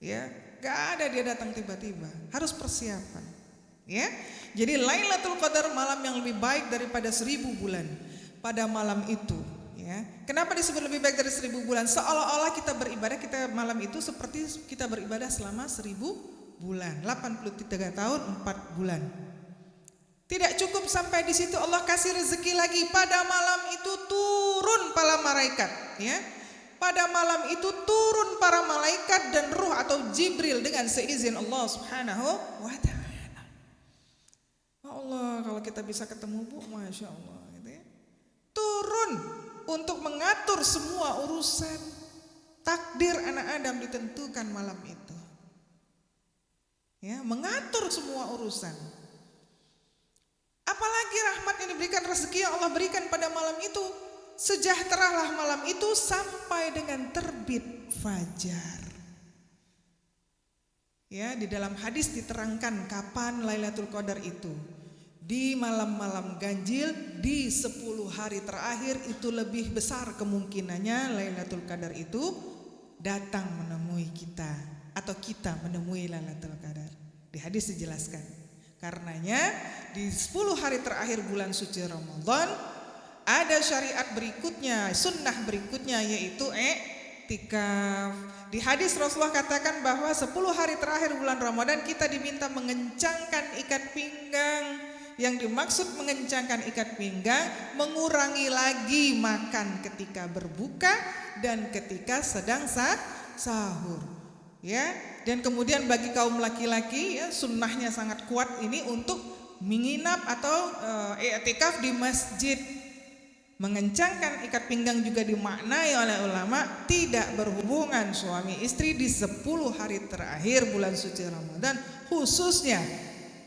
Ya, gak ada dia datang tiba-tiba. Harus persiapan. Ya. Jadi Lailatul Qadar malam yang lebih baik daripada 1000 bulan. Pada malam itu, ya. Kenapa disebut lebih baik dari 1000 bulan? Seolah-olah kita beribadah malam itu seperti kita beribadah selama 1000 bulan, 83 tahun 4 bulan. Tidak cukup sampai di situ, Allah kasih rezeki lagi. Pada malam itu turun para malaikat, ya. Pada malam itu turun para malaikat dan ruh atau Jibril dengan seizin Allah Subhanahu wa taala. Allah, kalau kita bisa ketemu Bu, Masya Allah, gitu ya. Turun untuk mengatur semua urusan takdir anak Adam ditentukan malam itu. Ya, mengatur semua urusan. Apalagi rahmat yang diberikan, rezeki yang Allah berikan pada malam itu. Sejahteralah malam itu sampai dengan terbit fajar. Ya, di dalam hadis diterangkan kapan Lailatul Qadar itu. Di malam-malam ganjil, di 10 hari terakhir itu lebih besar kemungkinannya Lailatul Qadar itu datang menemui kita atau kita menemui Lailatul Qadar. Di hadis dijelaskan. Karenanya di 10 hari terakhir bulan suci Ramadan ada syariat berikutnya, sunnah berikutnya, yaitu i'tikaf. Di hadis Rasulullah katakan bahwa 10 hari terakhir bulan Ramadan kita diminta mengencangkan ikat pinggang. Yang dimaksud mengencangkan ikat pinggang, mengurangi lagi makan ketika berbuka dan ketika sedang sahur. Ya, dan kemudian bagi kaum laki-laki, ya, sunnahnya sangat kuat ini untuk menginap atau i'tikaf di masjid. Mengencangkan ikat pinggang juga dimaknai oleh ulama tidak berhubungan suami istri di 10 hari terakhir bulan suci Ramadan, khususnya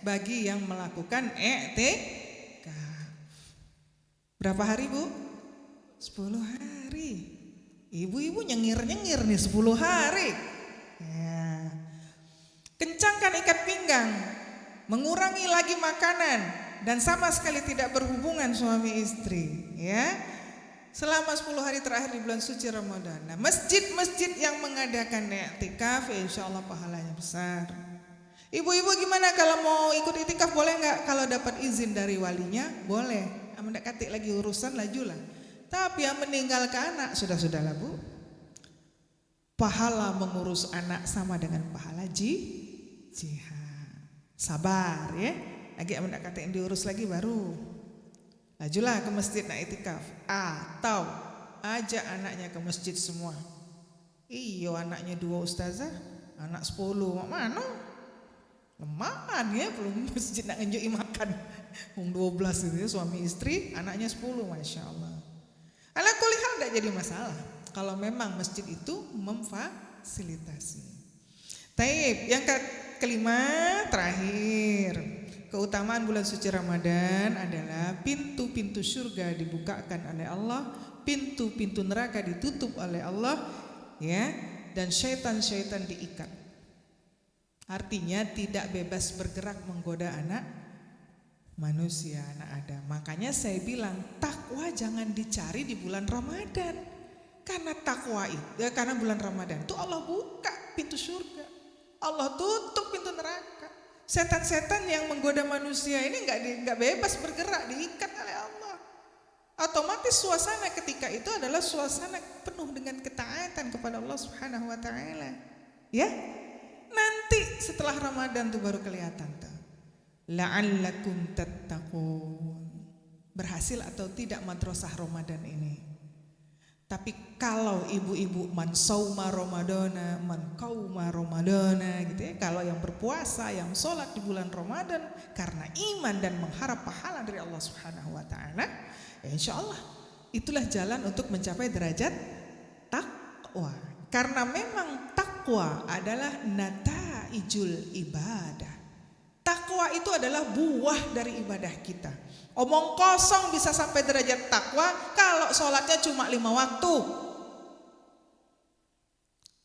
bagi yang melakukan i'tikaf. Berapa hari Bu? 10 hari. Ibu-ibu nyengir-nyengir nih 10 hari. Ya. Kencangkan ikat pinggang, mengurangi lagi makanan, dan sama sekali tidak berhubungan suami istri, ya. Selama 10 hari terakhir di bulan suci Ramadan. Nah, masjid-masjid yang mengadakan i'tikaf, insya Allah pahalanya besar. Ibu-ibu gimana kalau mau ikut i'tikaf, boleh nggak? Kalau dapat izin dari walinya, boleh. Mendekati lagi urusan, lajulah. Tapi yang meninggalkan anak, sudah-sudahlah Bu. Pahala mengurus anak sama dengan pahala jihad. Sabar ya. Lagi mendekati yang diurus lagi baru. Lajulah ke masjid nak i'tikaf. Atau ajak anaknya ke masjid semua. Iyo anaknya 2 ustazah, anak 10, mana? Lemahan ya, belum masjid nak ngenjuki makan. 12 itu ya, suami istri, anaknya 10, Masya Allah. Ala kulli hal tidak jadi masalah kalau memang masjid itu memfasilitasi. Taib, yang kelima terakhir, keutamaan bulan suci Ramadan adalah pintu-pintu surga dibukakan oleh Allah, pintu-pintu neraka ditutup oleh Allah, ya, dan syaitan-syaitan diikat. Artinya tidak bebas bergerak menggoda anak manusia, anak Adam. Makanya saya bilang takwa jangan dicari di bulan Ramadan. Karena takwa itu, karena bulan Ramadan itu Allah buka pintu surga, Allah tutup pintu neraka. Setan-setan yang menggoda manusia ini nggak bebas bergerak, diikat oleh Allah. Otomatis suasana ketika itu adalah suasana penuh dengan ketaatan kepada Allah Subhanahu wa taala. Ya. Nanti setelah Ramadan tuh baru kelihatan tuh. La'allakum tattaqun. Berhasil atau tidak madrasah Ramadan ini. Tapi kalau ibu-ibu man sauma Ramadana, man qauma Ramadana gitu ya. Kalau yang berpuasa, yang sholat di bulan Ramadan karena iman dan mengharap pahala dari Allah Subhanahu wa taala, ya insyaallah itulah jalan untuk mencapai derajat takwa. Karena memang takwa adalah nataijul ibadah. Takwa itu adalah buah dari ibadah kita. Omong kosong bisa sampai derajat takwa kalau sholatnya cuma 5 waktu.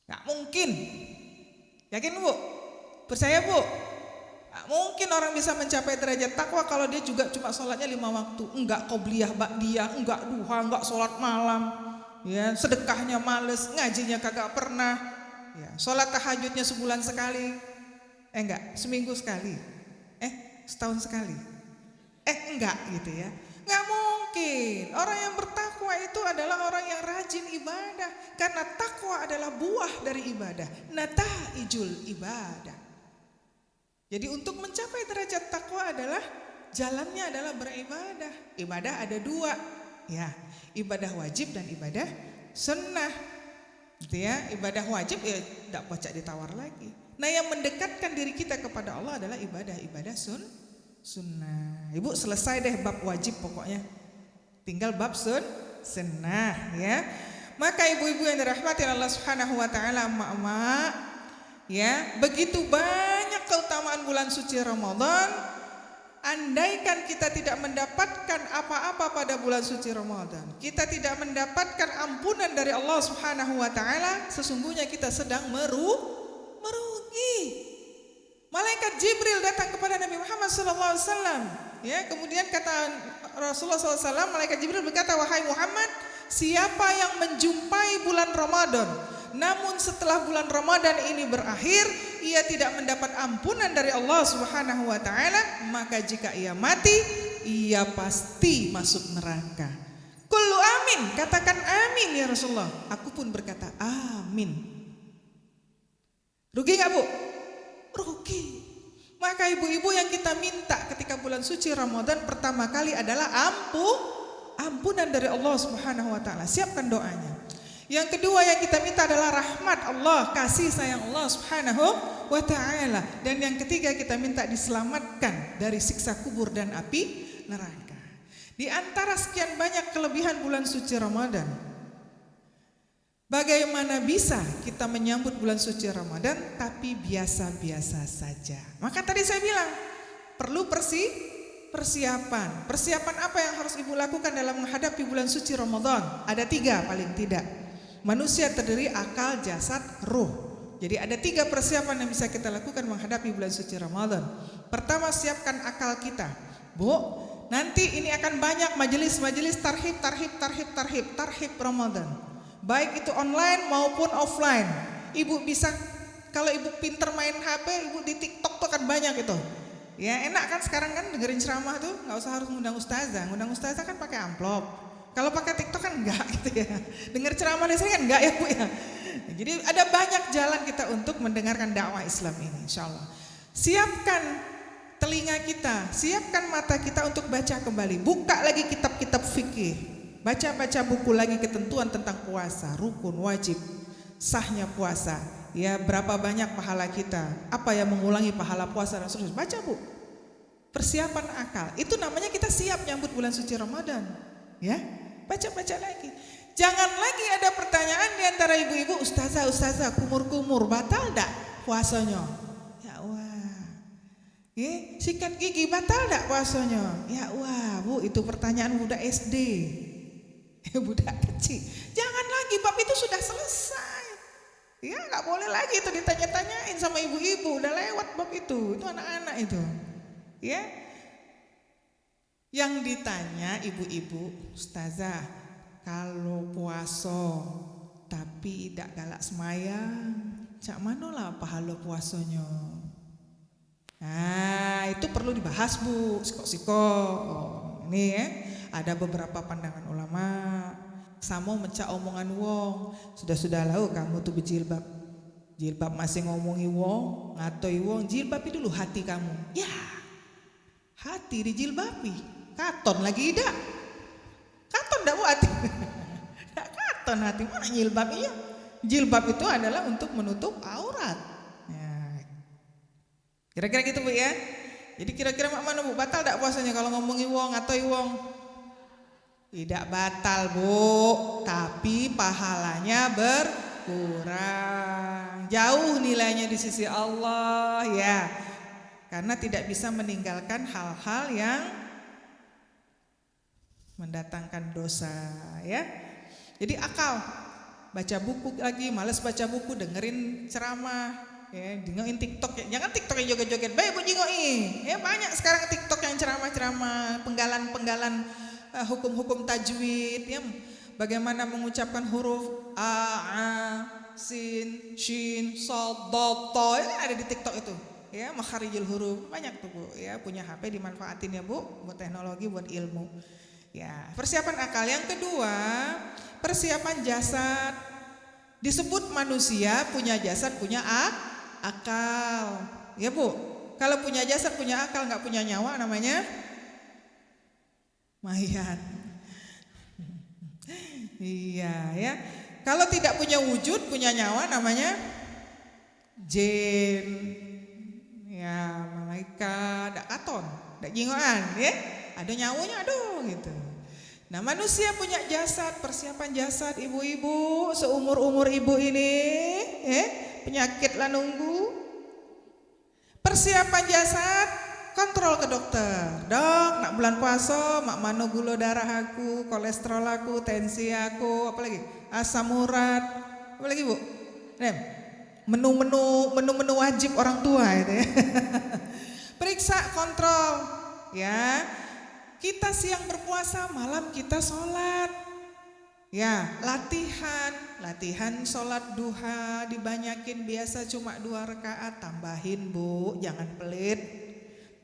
Gak mungkin. Yakin Bu? Percaya Bu? Mungkin orang bisa mencapai derajat takwa kalau dia juga cuma sholatnya 5 waktu, enggak qobliyah ba'diyah, enggak duha, enggak sholat malam, ya, sedekahnya males, ngajinya kagak pernah, ya, sholat tahajudnya sebulan sekali, enggak, seminggu sekali, setahun sekali, enggak gitu ya. Enggak mungkin. Orang yang bertakwa itu adalah orang yang rajin ibadah, karena takwa adalah buah dari ibadah, nataijul ibadah. Jadi untuk mencapai derajat takwa adalah jalannya adalah beribadah. Ibadah ada 2, ya, ibadah wajib dan ibadah sunnah. Gitu ya, ibadah wajib ya tidak pacak ditawar lagi. Nah, yang mendekatkan diri kita kepada Allah adalah ibadah sunnah. Ibu selesai deh bab wajib pokoknya. Tinggal bab sunnah ya. Maka ibu-ibu yang dirahmati Allah Subhanahu wa taala, emak-emak, ya, begitu banyak keutamaan bulan suci Ramadan. Andaikan kita tidak mendapatkan apa-apa pada bulan suci Ramadan, kita tidak mendapatkan ampunan dari Allah Subhanahu wa taala, sesungguhnya kita sedang merugi. Malaikat Jibril datang kepada Nabi Muhammad SAW, ya, kemudian kata Rasulullah SAW, malaikat Jibril berkata, wahai Muhammad, siapa yang menjumpai bulan Ramadan namun setelah bulan Ramadan ini berakhir ia tidak mendapat ampunan dari Allah Subhanahu wa taala, maka jika ia mati ia pasti masuk neraka. Kullu amin, katakan amin ya Rasulullah. Aku pun berkata amin. Rugi gak Bu? Rugi. Maka ibu-ibu yang kita minta ketika bulan suci Ramadan pertama kali adalah ampunan dari Allah Subhanahu wa taala. Siapkan doanya. Yang kedua yang kita minta adalah rahmat Allah, kasih sayang Allah Subhanahu wa ta'ala. Dan yang ketiga kita minta diselamatkan dari siksa kubur dan api neraka. Di antara sekian banyak kelebihan bulan suci Ramadan, bagaimana bisa kita menyambut bulan suci Ramadan tapi biasa-biasa saja? Maka tadi saya bilang perlu persiapan. Persiapan apa yang harus ibu lakukan dalam menghadapi bulan suci Ramadan? Ada 3 paling tidak. Manusia terdiri akal, jasad, ruh. Jadi ada 3 persiapan yang bisa kita lakukan menghadapi bulan suci Ramadan. Pertama, siapkan akal kita. Bu, nanti ini akan banyak majelis-majelis tarhib Ramadan. Baik itu online maupun offline. Ibu bisa, kalau ibu pinter main HP, ibu di TikTok tuh kan banyak itu. Ya enak kan sekarang kan dengerin ceramah tuh, nggak usah harus ngundang ustazah. Ngundang ustazah kan pakai amplop. Kalau pakai TikTok kan enggak gitu ya. Dengar ceramah di sini kan enggak ya Bu ya. Jadi ada banyak jalan kita untuk mendengarkan dakwah Islam ini, insyaallah. Siapkan telinga kita, siapkan mata kita untuk baca kembali. Buka lagi kitab-kitab fikih. Baca-baca buku lagi ketentuan tentang puasa, rukun, wajib, sahnya puasa. Ya, berapa banyak pahala kita, apa yang mengulangi pahala puasa dan seterusnya. Baca Bu. Persiapan akal. Itu namanya kita siap nyambut bulan suci Ramadan. Ya. Baca-baca lagi. Jangan lagi ada pertanyaan di antara ibu-ibu, ustazah, kumur-kumur, batal enggak puasanya? Ya wah. Sikat gigi batal enggak puasanya? Ya wah, Bu, itu pertanyaan budak SD. Budak kecil. Jangan lagi, bab itu sudah selesai. Ya, enggak boleh lagi itu ditanya-tanyain sama ibu-ibu, udah lewat bab itu anak-anak itu. Ya. Yang ditanya ibu-ibu, ustazah, kalau puasa tapi tidak galak semayang, cak manolah pahala puasanya? Nah, itu perlu dibahas Bu, siko-siko. Ini ya, ada beberapa pandangan ulama. Samo mencak omongan wong, sudah lau kamu tuh berjilbab. Jilbab masih ngomongi wong, ngatoi wong, jilbab itu dulu hati kamu. Ya, hati dijilbabi. Katon lagi dak. Katon dak Bu hati. Dak katon hati, mana jilbab iya. Jilbab itu adalah untuk menutup aurat. Ya. Kira-kira gitu Bu ya. Jadi kira-kira mana Bu, batal dak puasanya kalau ngomongi wong atau wong? Tidak batal Bu, tapi pahalanya berkurang. Jauh nilainya di sisi Allah ya. Karena tidak bisa meninggalkan hal-hal yang mendatangkan dosa ya. Jadi akal, baca buku lagi, malas baca buku, dengerin ceramah Ya, jingoin TikTok ya. Jangan TikTok yang joget-joget. Baik Bu jingoin. Ya banyak sekarang TikTok yang ceramah-ceramah, penggalan-penggalan hukum-hukum tajwid ya. Bagaimana mengucapkan huruf a, sin, shin, shad, dad, ta. Ini ada di TikTok itu. Ya, makharijul huruf. Banyak tuh Bu. Ya, punya HP dimanfaatin ya Bu, buat teknologi, buat ilmu. Ya, persiapan akal. Yang kedua, persiapan jasad. Disebut manusia punya jasad, punya akal. Ya Bu, kalau punya jasad, punya akal, nggak punya nyawa namanya mayat. Iya ya. Kalau tidak punya wujud, punya nyawa namanya jin. Ya, malaikat, dak katon, dak jingoan ya. Ada nyawanya aduh gitu. Nah, manusia punya jasad, persiapan jasad ibu-ibu seumur-umur ibu ini, penyakit lah nunggu. Persiapan jasad, kontrol ke dokter. Dok, nak bulan puasa, mak mano gula darah aku, kolesterol aku, tensi aku, apalagi asam urat, apalagi Bu? Menu-menu wajib orang tua itu ya. Periksa, kontrol, ya. Kita siang berpuasa, malam kita sholat. Ya, latihan sholat duha dibanyakin, biasa cuma 2 rakaat, tambahin Bu, jangan pelit.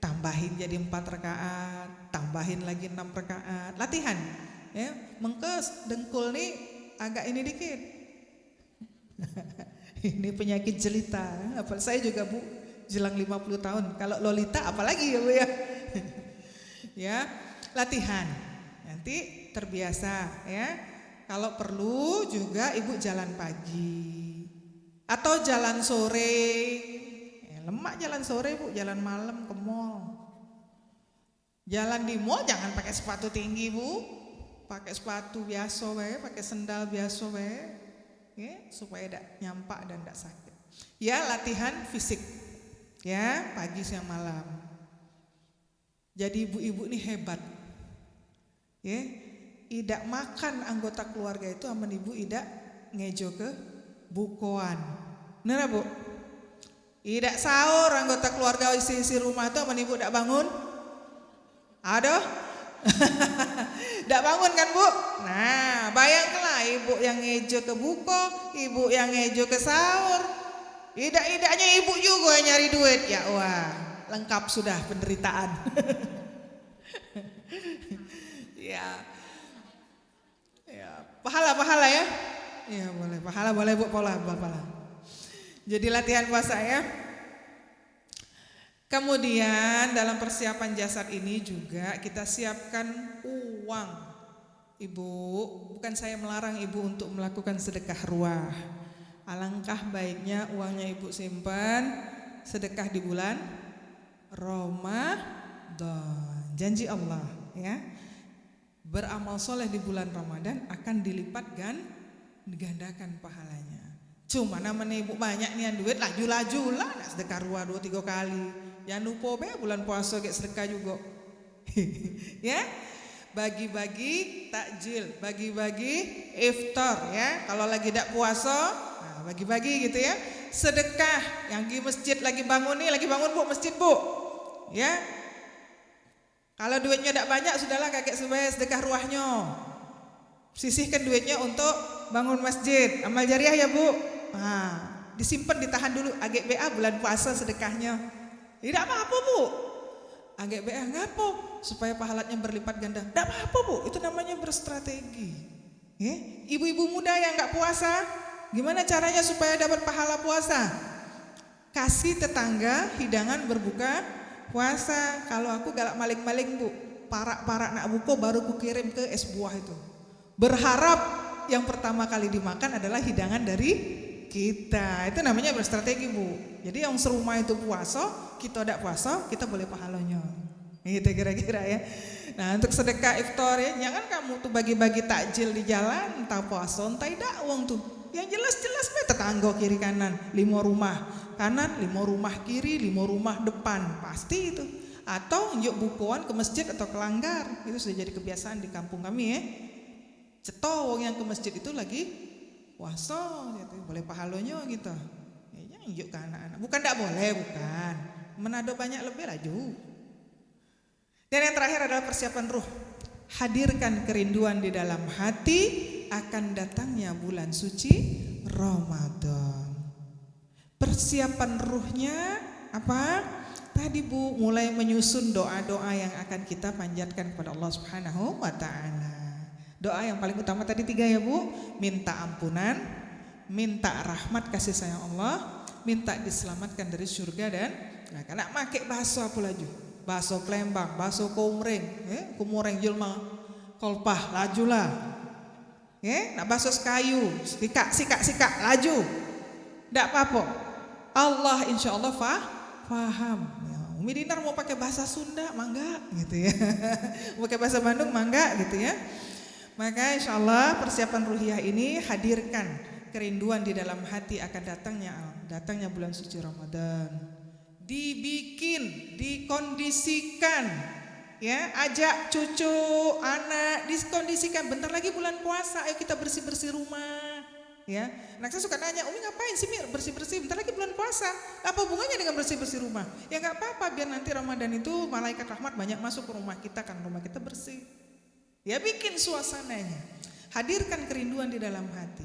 Tambahin jadi 4 rakaat, tambahin lagi 6 rakaat. Latihan, ya, mengkes dengkul nih agak ini dikit. Ini penyakit jelita. Apa saya juga Bu, jelang 50 tahun. Kalau Lolita apalagi ya Bu ya. Ya, latihan. Nanti terbiasa ya. Kalau perlu juga Ibu jalan pagi atau jalan sore. Lemak jalan sore Bu, jalan malam ke mall. Jalan di mall jangan pakai sepatu tinggi Bu. Pakai sepatu biasa we, pakai sendal biasa we. Ya, supaya tidak nyampak dan tidak sakit. Ya, latihan fisik. Ya, pagi siang malam. Jadi ibu-ibu ini hebat. Ya, tidak makan anggota keluarga itu aman ibu tidak ngejo ke bukoan. Benar Bu? Tidak sahur anggota keluarga isi rumah itu aman ibu tidak bangun. Aduh. Tidak bangun kan Bu? Nah, bayangkanlah ibu yang ngejo ke buko, ibu yang ngejo ke sahur. Tidak-idaknya ibu juga yang nyari duit. Ya wah, lengkap sudah penderitaan. Ya, pahala ya. Ya boleh, pahala boleh Bu, pahala. Jadi latihan puasa ya. Kemudian dalam persiapan jasad ini juga kita siapkan uang. Ibu, bukan saya melarang ibu untuk melakukan sedekah ruah. Alangkah baiknya uangnya ibu simpan sedekah di bulan Ramadan. Janji Allah ya. Beramal soleh di bulan Ramadan akan dilipat digandakan pahalanya. Cuma namanya ibu banyak nih duit, laju-laju lah nak sedekah ruah 2-3 kali. Jangan lupa be bulan puasa kayak sedekah juga. Ya, bagi-bagi takjil, bagi-bagi iftar ya. Kalau lagi tidak puasa, nah bagi-bagi gitu ya. Sedekah yang di masjid lagi bangun Bu masjid Bu. Ya. Kalau duitnya tidak banyak sudahlah kakek sebaik sedekah ruahnya. Sisihkan duitnya untuk bangun masjid, amal jariah ya Bu. Nah, disimpan ditahan dulu agak BA bulan puasa sedekahnya. Tidak apa-apa Bu. Agak BA ngapo supaya pahalanya berlipat ganda. Tidak apa-apa Bu, itu namanya berstrategi. Ya? Ibu-ibu muda yang nggak puasa, gimana caranya supaya dapat pahala puasa? Kasih tetangga hidangan berbuka puasa. Kalau aku galak maling-maling Bu, parak-parak nak buko baru ku kirim ke es buah itu. Berharap yang pertama kali dimakan adalah hidangan dari kita. Itu namanya berstrategi Bu. Jadi yang serumah itu puasa, kita tidak puasa, kita boleh pahalanya. Gitu kira-kira ya. Nah untuk sedekah iftar ya, jangan kamu tuh bagi-bagi takjil di jalan, entah puasa, entah tidak uang tuh. Yang jelas-jelas tetangga kiri kanan, 5 rumah kanan, 5 rumah kiri, 5 rumah depan, pasti itu. Atau yuk bukuan ke masjid atau ke langgar, itu sudah jadi kebiasaan di kampung kami ya. Ceto wong yang ke masjid itu lagi puasa, gitu. Boleh pahalanya gitu. Ya, Tunjuk ke anak-anak. Bukan tidak boleh, bukan. Manado banyak lebih laju. Dan yang terakhir adalah persiapan ruh. Hadirkan kerinduan di dalam hati akan datangnya bulan suci Ramadan. Persiapan ruhnya apa? Tadi Bu mulai menyusun doa-doa yang akan kita panjatkan kepada Allah Subhanahu wa taala. Doa yang paling utama tadi 3 ya Bu, minta ampunan, minta rahmat kasih sayang Allah, minta diselamatkan dari surga dan neraka. Nak make bahasa apa laju? Bahasa Klembang, bahasa kumureng julma kolpah lajulah. Nak bahasa kayu, sikak laju. Ndak apa-apa. Allah insyaallah paham. Ya, Umi Dinar mau pakai bahasa Sunda mangga gitu ya. Mau pakai bahasa Bandung mangga gitu ya. Maka insyaallah persiapan ruhiyah ini hadirkan kerinduan di dalam hati akan datangnya bulan suci Ramadan. Dibikin, dikondisikan, ya, ajak cucu, anak, dikondisikan. Bentar lagi bulan puasa, ayo kita bersih-bersih rumah, ya. Anak saya suka nanya, Umi ngapain sih Mir bersih-bersih? Bentar lagi bulan puasa. Apa hubungannya dengan bersih-bersih rumah? Ya nggak apa-apa, biar nanti Ramadan itu malaikat rahmat banyak masuk ke rumah kita, kan rumah kita bersih. Ya bikin suasananya. Hadirkan kerinduan di dalam hati.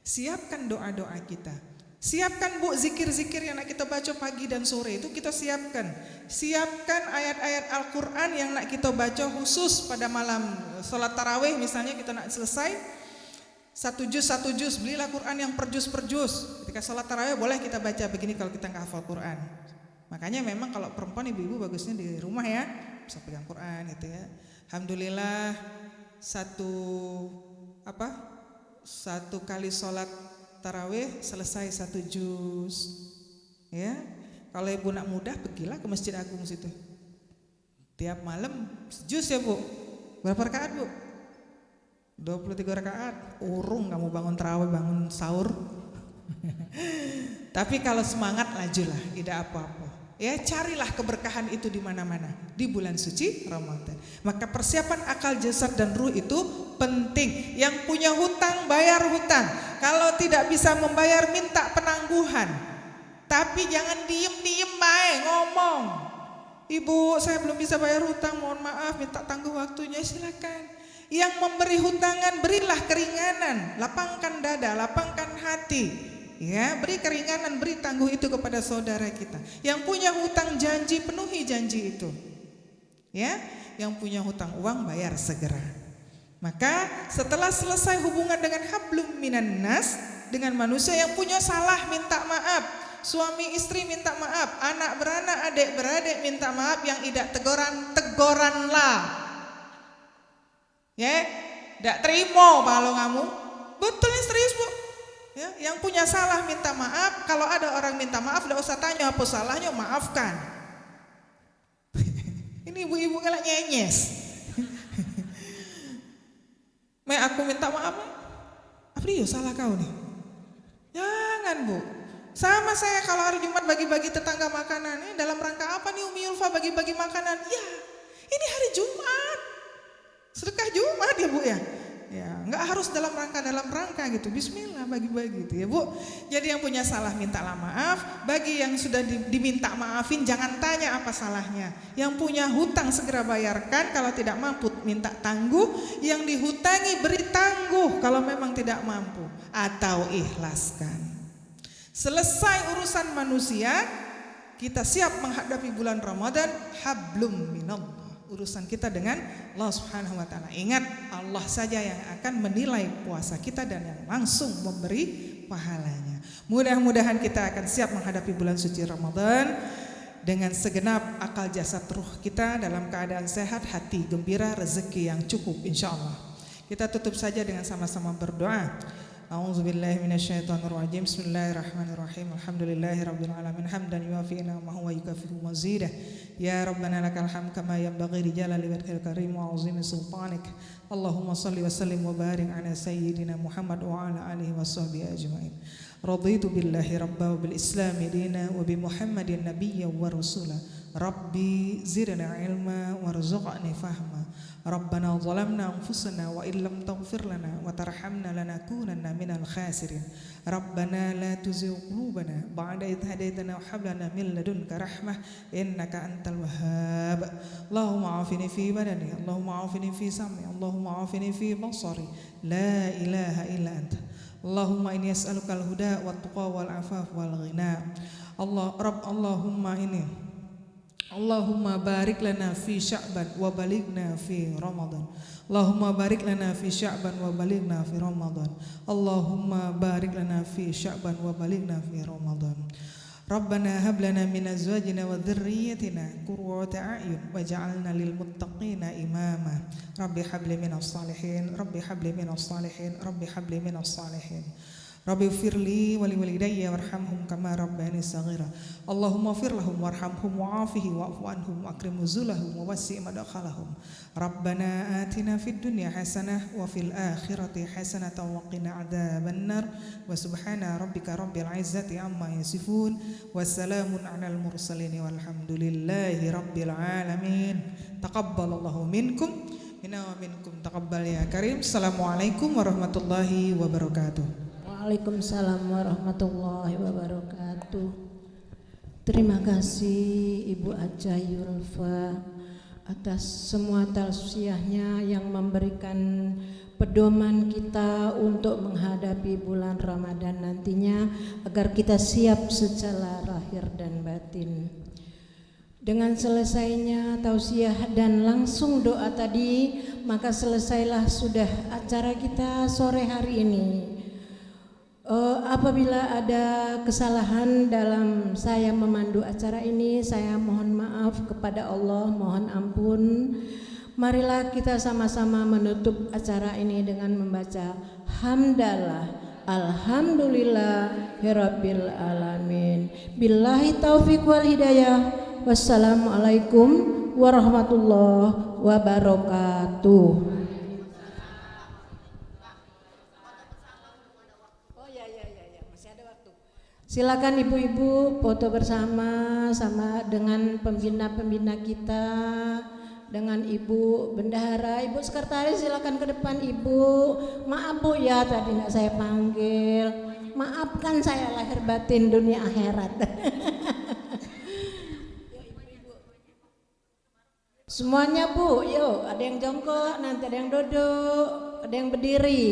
Siapkan doa-doa kita. Siapkan Bu zikir-zikir yang nak kita baca pagi dan sore itu kita siapkan. Siapkan ayat-ayat Al-Quran yang nak kita baca khusus pada malam sholat tarawih misalnya kita nak selesai. Satu juz, belilah Quran yang per juz. Ketika sholat tarawih boleh kita baca begini kalau kita nggak hafal Quran. Makanya memang kalau perempuan ibu-ibu bagusnya di rumah ya, bisa pegang Quran gitu ya. Alhamdulillah satu kali sholat tarawih selesai 1 juz. Ya, kalau ibu nak mudah pergilah ke Masjid Agung situ. Tiap malam juz ya Bu. Berapa rakaat Bu? 23 rakaat. Urung kamu bangun tarawih, bangun sahur. Tapi kalau semangat lajulah, tidak apa-apa. Ya, carilah keberkahan itu di mana-mana di bulan suci Ramadan. Maka persiapan akal, jasad dan ruh itu penting. Yang punya hutang bayar hutang. Kalau tidak bisa membayar minta penangguhan. Tapi jangan diem-diem baik ngomong. Ibu, saya belum bisa bayar hutang, mohon maaf, minta tangguh waktunya, silakan. Yang memberi hutangan berilah keringanan, lapangkan dada, lapangkan hati. Ya, beri keringanan, beri tangguh itu kepada saudara kita. Yang punya hutang janji, penuhi janji itu. Ya, yang punya hutang uang bayar segera. Maka setelah selesai hubungan dengan hablum minan nas, dengan manusia yang punya salah minta maaf, suami istri minta maaf, anak beranak, adik beradik minta maaf, yang tidak teguranlah. Ya, tidak terima kalau kamu. Betul ini serius Bu. Ya, yang punya salah minta maaf. Kalau ada orang minta maaf, tidak usah tanya apa salahnya, maafkan. Ini ibu-ibu kalah nyenyes. Aku minta maaf. Apa dia salah kau nih? Jangan Bu. Sama saya kalau hari Jumat bagi-bagi tetangga makanan. Ini dalam rangka apa nih Umi Ulfa bagi-bagi makanan? Ya, ini hari Jumat. Sedekah Jumat ya Bu ya. Ya, nggak harus dalam rangka gitu. Bismillah bagi-bagi gitu ya Bu. Jadi yang punya salah mintalah maaf. Bagi yang sudah diminta maafin jangan tanya apa salahnya. Yang punya hutang segera bayarkan. Kalau tidak mampu minta tangguh. Yang dihutangi beri tangguh kalau memang tidak mampu. Atau ikhlaskan. Selesai urusan manusia, kita siap menghadapi bulan Ramadan. Hablum minallah. Urusan kita dengan Allah Subhanahu wa taala. Ingat, Allah saja yang akan menilai puasa kita dan yang langsung memberi pahalanya. Mudah-mudahan kita akan siap menghadapi bulan suci Ramadan dengan segenap akal jasad ruh kita dalam keadaan sehat, hati gembira, rezeki yang cukup insyaallah. Kita tutup saja dengan sama-sama berdoa. A'udzubillahi minasyaitonirrajim. Bismillahirrahmanirrahim. Alhamdulillahirabbil alamin hamdan yuwafi ni'amahu wa yukafi'u mazidah. Ya Rabbana lakal hamd kama yanbaghi li jalali wajhikal karim wa 'azimi sultanik. Allahumma shalli wa sallim wa barik ala sayyidina Muhammad wa ala alihi washabbihi ajmain. Raditu billahi rabba wa bil islami dina wa bi Muhammadin nabiyyan wa rasula. Rabbi zidna ilma warzuqni fahma. Rabbana zalamna anfusana wa illam taghfir lana wa tarhamna lanakunanna minal khasirin. Rabbana la tuzigh qulubana ba'da idh hadaytana wa hab lana min ladunka rahmah innaka antal wahhab. Allahumma afini fi badani, Allahumma afini fi sam'i, Allahumma afini fi basari. La ilaha illa anta. Allahumma inni as'aluka al-huda wat tuqa wal afaf wal ghina. Allahumma barik lana fi Sya'ban wa balighna fi Ramadan. Allahumma barik lana fi Sya'ban wa balighna fi Ramadan. Allahumma barik lana fi Sya'ban wa balighna fi Ramadan. Rabbana hab lana min azwajina wa dhurriyyatina qurrata a'yun waj'alna lil muttaqina imama. Rabbi habli minas salihin, Rabbi habli minas salihin, Rabbi habli minas salihin. Rabbi firli wali walidayya warhamhum kama rabbayani saghira. Allahumma fir lahum warhamhum wa'afihi wa'fu anhum wa akrim nuzulahum wa wasi' madkhalahum. Rabbana atina fid dunya hasanah wa fil akhirati hasanatan wa qina adzabannar. Wa subhana rabbika rabbil izzati amma yasifun. Wassalamun 'alal mursalin walhamdulillahi rabbil alamin. Taqabbalallahu minkum minna wa minkum taqabbal ya karim. Assalamualaikum warahmatullahi wabarakatuh. Waalaikumsalam warahmatullahi wabarakatuh. Terima kasih Ibu Aja Yulfa atas semua tausiahnya yang memberikan pedoman kita untuk menghadapi bulan Ramadan nantinya agar kita siap secara lahir dan batin. Dengan selesainya tausiah dan langsung doa tadi, maka selesailah sudah acara kita sore hari ini. Apabila ada kesalahan dalam saya memandu acara ini, saya mohon maaf kepada Allah, mohon ampun. Marilah kita sama-sama menutup acara ini dengan membaca hamdalah, alhamdulillahirabbil alamin. Billahi taufiq wal hidayah. Wassalamualaikum warahmatullahi wabarakatuh. Silakan ibu-ibu foto bersama dengan pembina-pembina kita, dengan Ibu Bendahara, Ibu Sekretaris silakan ke depan Ibu. Maaf Bu ya tadi tidak saya panggil. Maafkan saya lahir batin dunia akhirat. Semuanya Bu, yuk ada yang jongkok, nanti ada yang duduk, ada yang berdiri.